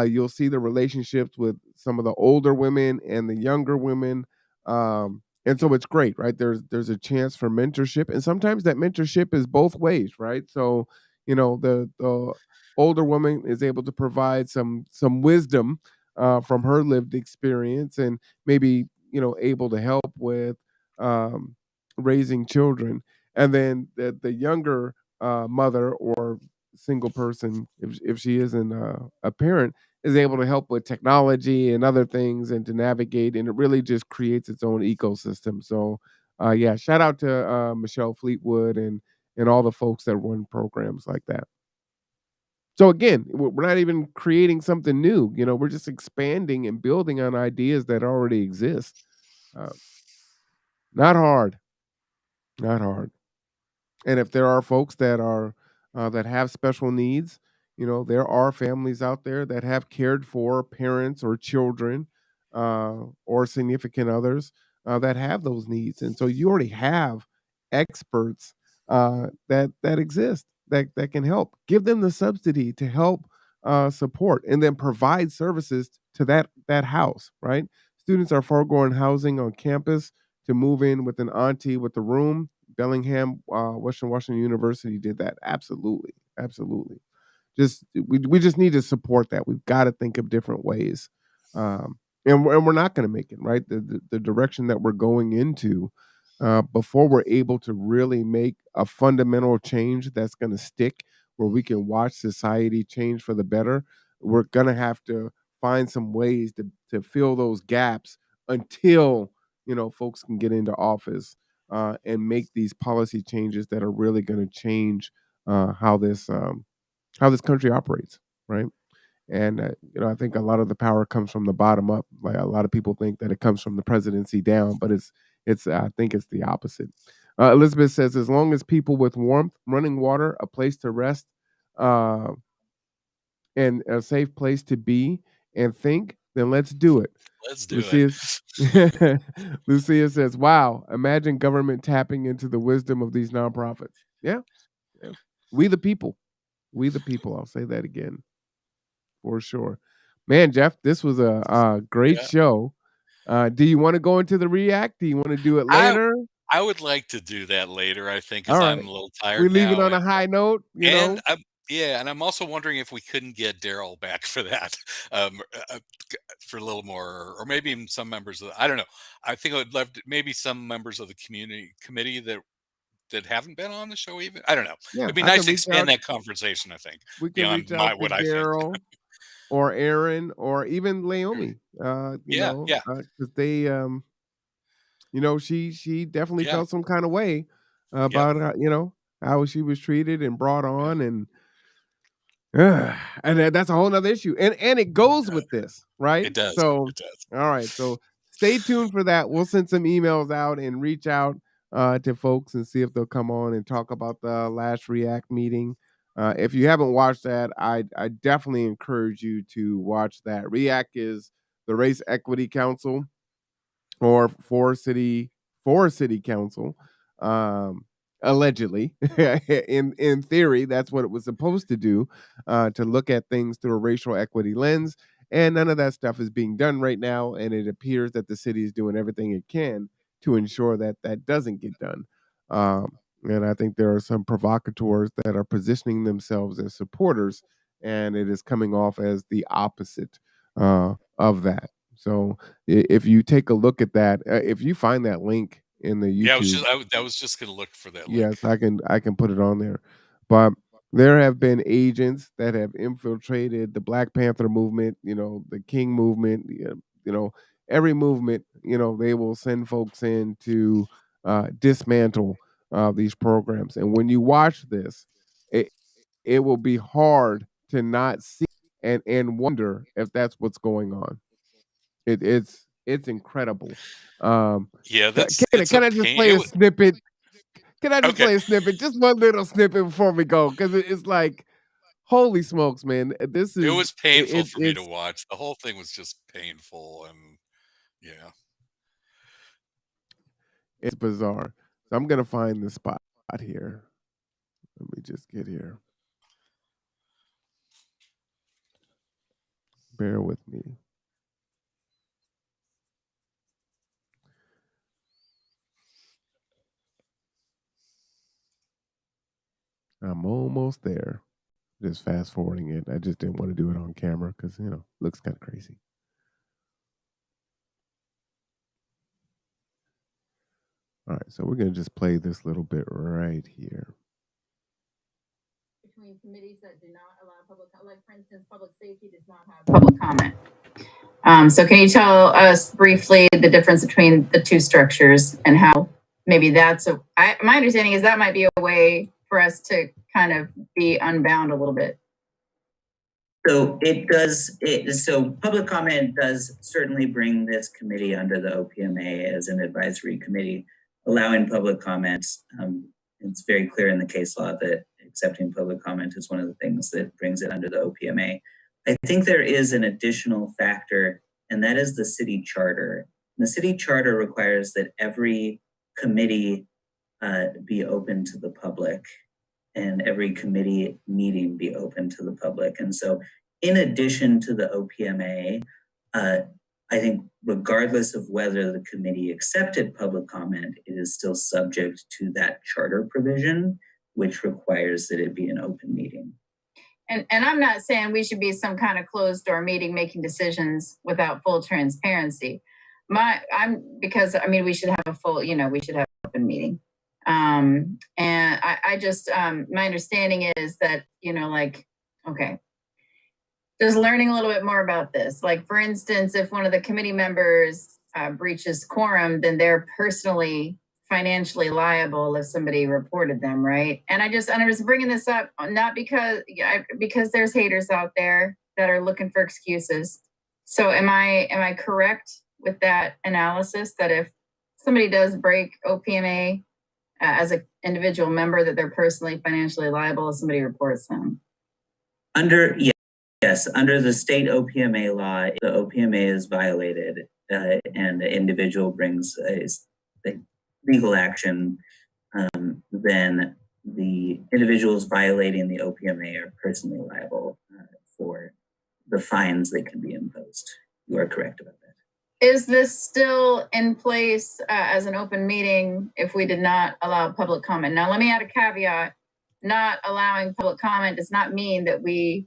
you'll see the relationships with some of the older women and the younger women. And so it's great, right? There's a chance for mentorship, and sometimes that mentorship is both ways, right? So the older woman is able to provide some wisdom from her lived experience, and maybe able to help with um, raising children, and then the younger mother or single person, if she isn't a parent, is able to help with technology and other things and to navigate, and it really just creates its own ecosystem. So yeah, shout out to Michelle Fleetwood and all the folks that run programs like that. So again, we're not even creating something new. We're just expanding and building on ideas that already exist. Not hard, not hard. And if there are folks that have special needs, there are families out there that have cared for parents or children or significant others that have those needs, and so you already have experts that exist that can help. Give them the subsidy to help support, and then provide services to that house. Right? Students are foregoing housing on campus to move in with an auntie with a room. Bellingham, Western Washington University did that. Absolutely, absolutely. We just need to support that. We've got to think of different ways, and we're not going to make it right. The direction that we're going into, before we're able to really make a fundamental change that's going to stick, where we can watch society change for the better, we're going to have to find some ways to fill those gaps until folks can get into office and make these policy changes that are really going to change how this country operates, right? And I think a lot of the power comes from the bottom up. Like, a lot of people think that it comes from the presidency down, but it's I think it's the opposite. Elizabeth says, as long as people with warmth, running water, a place to rest, uh, and a safe place to be and think, then let's do it. Let's do Lucia, it. Lucia says, wow, imagine government tapping into the wisdom of these nonprofits. Yeah. We the people. I'll say that again for sure. Man, Jeff, this was a great Yeah. show. Do you want to go into the react? Do you want to do it later? I would like to do that later, I think, All because right. I'm a little We tired leave it now. on a high note, And I'm also wondering if we couldn't get Daryl back for that, for a little more, or maybe even some members of I don't know. I think I would love maybe some members of the community committee that that haven't been on the show even? I don't know. Yeah, It'd be I nice can to reach expand out. that conversation, I think, We can beyond reach out to what I think. Daryl or Aaron or even Naomi. Yeah, yeah. Because they, she definitely Yeah. felt some kind of way about how she was treated and brought on, and that's a whole nother issue. And it goes with this, right? It does. So, It does. all right. So stay tuned for that. We'll send some emails out and reach out to folks and see if they'll come on and talk about the last React meeting. If you haven't watched that, I definitely encourage you to watch that. React is the Race Equity Council, or for city council, allegedly. in theory, that's what it was supposed to do, to look at things through a racial equity lens, and none of that stuff is being done right now, and it appears that the city is doing everything it can to ensure that that doesn't get done. And I think there are some provocateurs that are positioning themselves as supporters, and it is coming off as the opposite of that. So if you take a look at that, if you find that link in the Yeah, YouTube, I was just gonna look for that link. yes, I can put it on there. But there have been agents that have infiltrated the Black Panther movement, the King movement, every movement. They will send folks in to dismantle these programs. And when you watch this, it will be hard to not see and wonder if that's what's going on. It's incredible. Yeah, it's Can a I just pain. play a snippet? Can I just Okay. play a snippet? Just one little snippet before we go, because it's like, holy smokes, man! This It is was painful for me to it's watch. The whole thing was just painful, and yeah. it's bizarre. So I'm gonna find the spot here. Let me just get here. Bear with me. I'm almost there. Just fast forwarding it. I just didn't want to do it on camera because looks kind of crazy. All right, so we're gonna just play this little bit right here. Between committees that do not allow public, like for instance, public safety does not have public comment. So can you tell us briefly the difference between the two structures and how maybe my understanding is that might be a way for us to kind of be unbound a little bit. So so public comment does certainly bring this committee under the OPMA as an advisory committee, allowing public comments. It's very clear in the case law that accepting public comment is one of the things that brings it under the OPMA. I think there is an additional factor, and that is the city charter. The city charter requires that every committee be open to the public, and every committee meeting be open to the public. And so in addition to the OPMA, I think regardless of whether the committee accepted public comment, it is still subject to that charter provision, which requires that it be an open meeting. And I'm not saying we should be some kind of closed door meeting making decisions without full transparency. Because we should have a full, we should have an open meeting. And I just, my understanding is that, okay, just learning a little bit more about this. Like, for instance, if one of the committee members breaches quorum, then they're personally financially liable if somebody reported them, right? And I was bringing this up not because there's haters out there that are looking for excuses. So am I correct with that analysis that if somebody does break OPMA as an individual member, that they're personally financially liable if somebody reports them? Yes, under the state OPMA law, the OPMA is violated and the individual brings a legal action, then the individuals violating the OPMA are personally liable for the fines that can be imposed. You are correct about that. Is this still in place as an open meeting if we did not allow public comment? Now, let me add a caveat. Not allowing public comment does not mean that we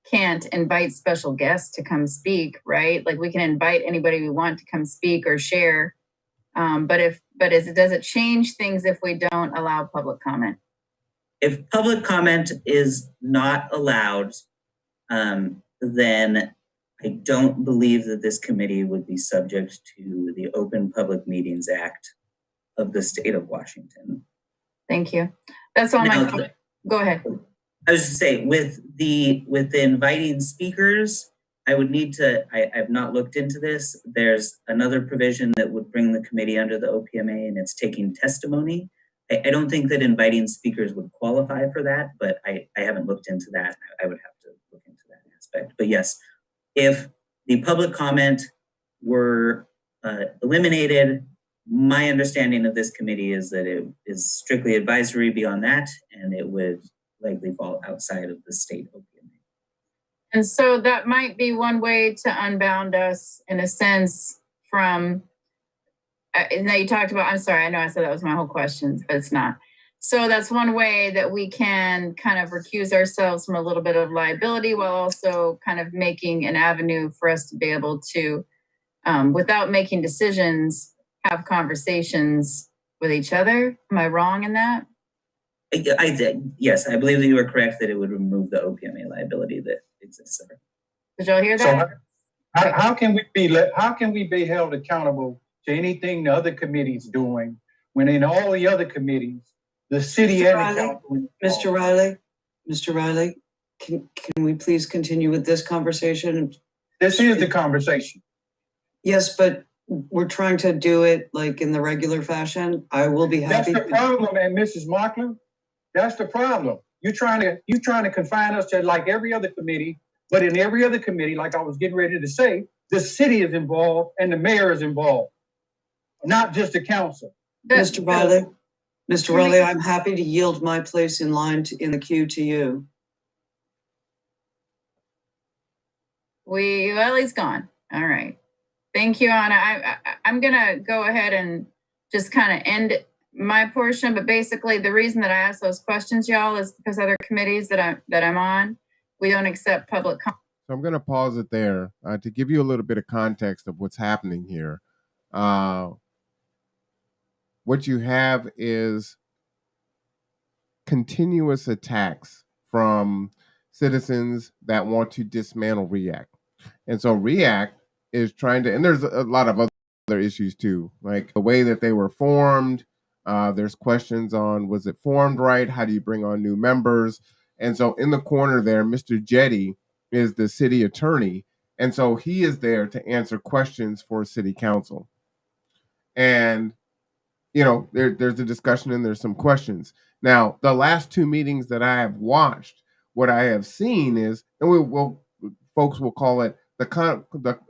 can't invite special guests to come speak, right? Like, we can invite anybody we want to come speak or share. But but does it change things if we don't allow public comment? If public comment is not allowed, then I don't believe that this committee would be subject to the Open Public Meetings Act of the state of Washington. Thank you. That's all my. Go ahead. I was just saying, with the inviting speakers, I would need to. I've not looked into this. There's another provision that would bring the committee under the OPMA, and it's taking testimony. I don't think that inviting speakers would qualify for that, but I haven't looked into that. I would have to look into that aspect. But yes, if the public comment were eliminated, my understanding of this committee is that it is strictly advisory beyond that, and it would likely fall outside of the state OPMA. And so that might be one way to unbound us in a sense from, now you talked about, I'm sorry, I know I said that was my whole question, but it's not. So that's one way that we can kind of recuse ourselves from a little bit of liability while also kind of making an avenue for us to be able to, without making decisions, have conversations with each other. Am I wrong in that? I did. Yes, I believe that you are correct that it would remove the OPMA liability that exists there. Did y'all hear that? So how can we be held accountable to anything the other committee's doing when in all the other committees, the city and the council? Mr. Riley, can we please continue with this conversation? This is the conversation. Yes, but we're trying to do it like in the regular fashion. I will be happy. That's the problem, and Mrs. Markland. That's the problem. You're trying to confine us to like every other committee, but in every other committee, like I was getting ready to say, the city is involved and the mayor is involved, not just the council. Mr. Riley, I'm happy to yield my place in line in the queue to you. Riley's gone. All right. Thank you, Anna. I'm gonna go ahead and just kind of end my portion, but basically the reason that I ask those questions, y'all, is because other committees that I'm on, we don't accept public comment. So I'm going to pause it there to give you a little bit of context of what's happening here. What you have is continuous attacks from citizens that want to dismantle REACT. And so REACT is trying to, and there's a lot of other issues too, like the way that they were formed. There's questions on, was it formed right? How do you bring on new members? And so in the corner there, Mr. Jetty is the city attorney. And so he is there to answer questions for city council. And, you know, there's a discussion and there's some questions. Now, the last two meetings that I have watched, what I have seen is, and folks will call it the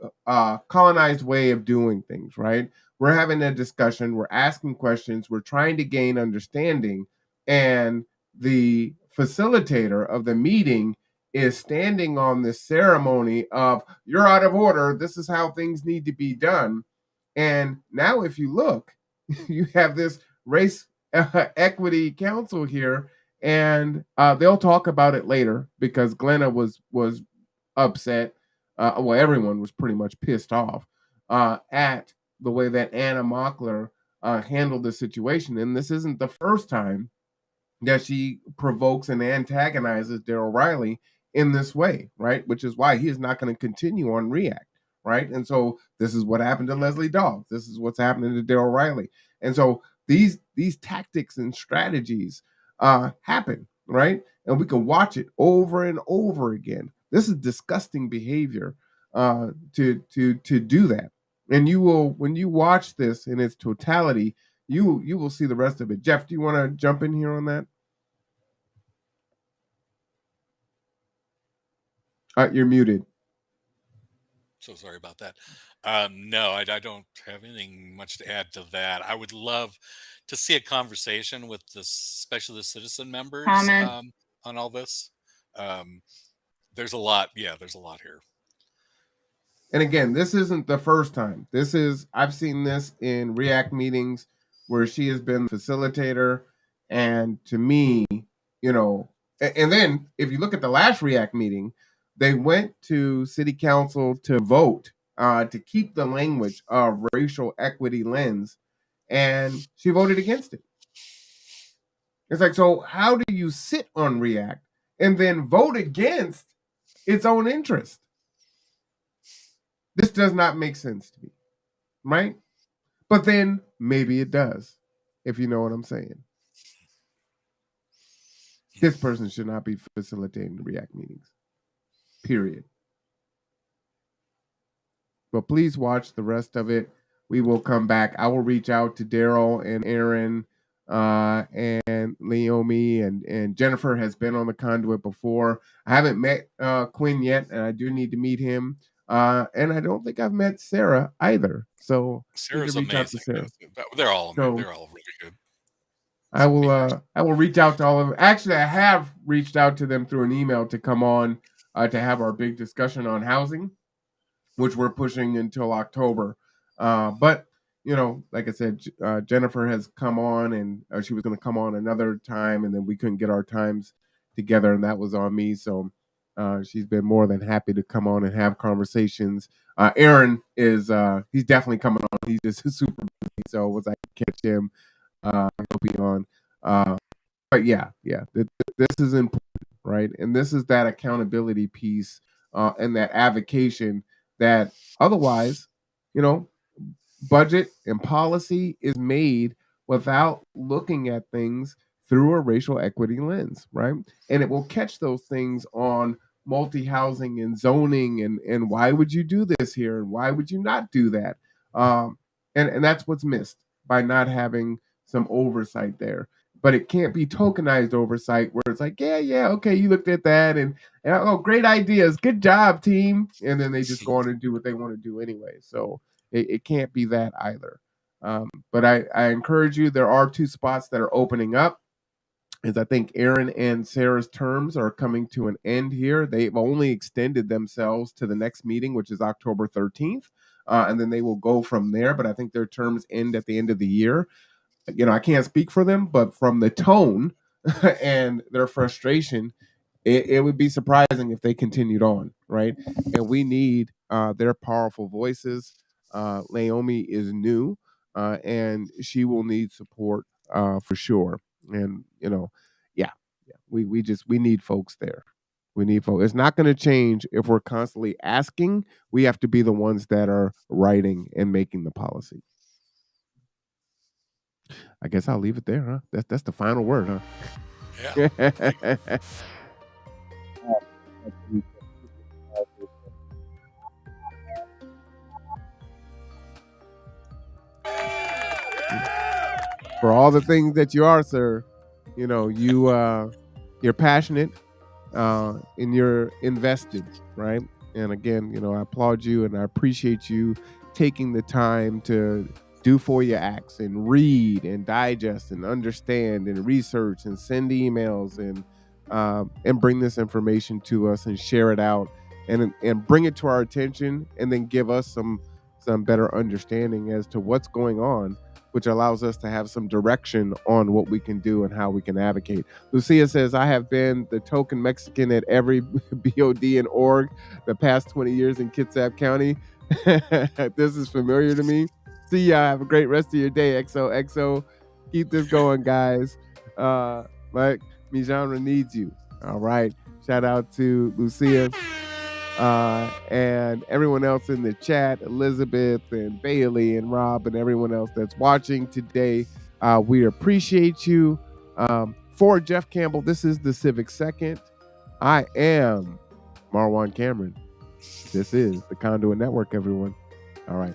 colonized way of doing things, right? We're having a discussion, we're asking questions, we're trying to gain understanding, and the facilitator of the meeting is standing on this ceremony of, you're out of order, this is how things need to be done. And now if you look, you have this race equity council here, and they'll talk about it later because Glenna was upset. Well, everyone was pretty much pissed off at the way that Anna Mockler handled the situation. And this isn't the first time that she provokes and antagonizes Darrell Riley in this way, right? Which is why he is not going to continue on REACT, right? And so this is what happened to Leslie Dawes. This is what's happening to Darrell Riley. And so these tactics and strategies happen, right? And we can watch it over and over again. This is disgusting behavior to do that. And you will, when you watch this in its totality, you will see the rest of it. Jeff, do you want to jump in here on that? You're muted. So sorry about that. No, I don't have anything much to add to that. I would love to see a conversation with especially the citizen members on all this. There's a lot. Yeah, there's a lot here. And again, this isn't the first time. I've seen this in REACT meetings where she has been facilitator. And to me, you know, and then if you look at the last REACT meeting, they went to city council to vote to keep the language of racial equity lens. and she voted against it. It's like, so how do you sit on React and then vote against its own interest? This does not make sense to me, right? But then maybe it does, if you know what I'm saying. This person should not be facilitating the React meetings, period. But please watch the rest of it. We will come back. I will reach out to Daryl and Aaron and Leomi, and Jennifer has been on the conduit before. I haven't met Quinn yet, and I do need to meet him. And I don't think I've met Sarah either. So Sarah's reach out to amazing. Sarah. They're all So- really good. I will reach out to all of them. Actually, I have reached out to them through an email to come on to have our big discussion on housing, which we're pushing until October. But you know, like I said, Jennifer has come on, and she was going to come on another time, and then we couldn't get our times together, and that was on me. So she's been more than happy to come on and have conversations. Aaron is he's definitely coming on. He's just super busy, so once I catch him, he'll be on. But yeah, this is important, right? And this is that accountability piece and that advocation that otherwise, you know, budget and policy is made without looking at things through a racial equity lens, right? And it will catch those things on multi-housing and zoning and why would you do this here and why would you not do that? And that's what's missed by not having some oversight there. But it can't be tokenized oversight where it's like, yeah, okay, you looked at that and oh, great ideas, good job, team. And then they just go on and do what they want to do anyway. So it can't be that either. But I encourage you, there are 2 spots that are opening up. Is I think Aaron and Sarah's terms are coming to an end here. They've only extended themselves to the next meeting, which is October 13th. And then they will go from there. But I think their terms end at the end of the year. You know, I can't speak for them, but from the tone and their frustration, it would be surprising if they continued on, right? And we need their powerful voices. Naomi is new, and she will need support for sure. And you know, we need folks there. We need folks. It's not going to change if we're constantly asking. We have to be the ones that are writing and making the policy. I guess I'll leave it there, huh? That's the final word, huh? Yeah. For all the things that you are, sir, you know, you're passionate and you're invested, right? And again, you know, I applaud you and I appreciate you taking the time to do FOIA acts and read and digest and understand and research and send emails and bring this information to us and share it out and bring it to our attention and then give us some better understanding as to what's going on, which allows us to have some direction on what we can do and how we can advocate. Lucia says, I have been the token Mexican at every BOD and org the past 20 years in Kitsap County. This is familiar to me. See ya. Have a great rest of your day, XOXO. Keep this going, guys. Like, mi genre needs you. All right. Shout out to Lucia and everyone else in the chat, Elizabeth and Bailey and Rob and everyone else that's watching today. We appreciate you. For Jeff Campbell, this is the Civic Second. I am Marwan Cameron. This is the Conduit Network, everyone. All right.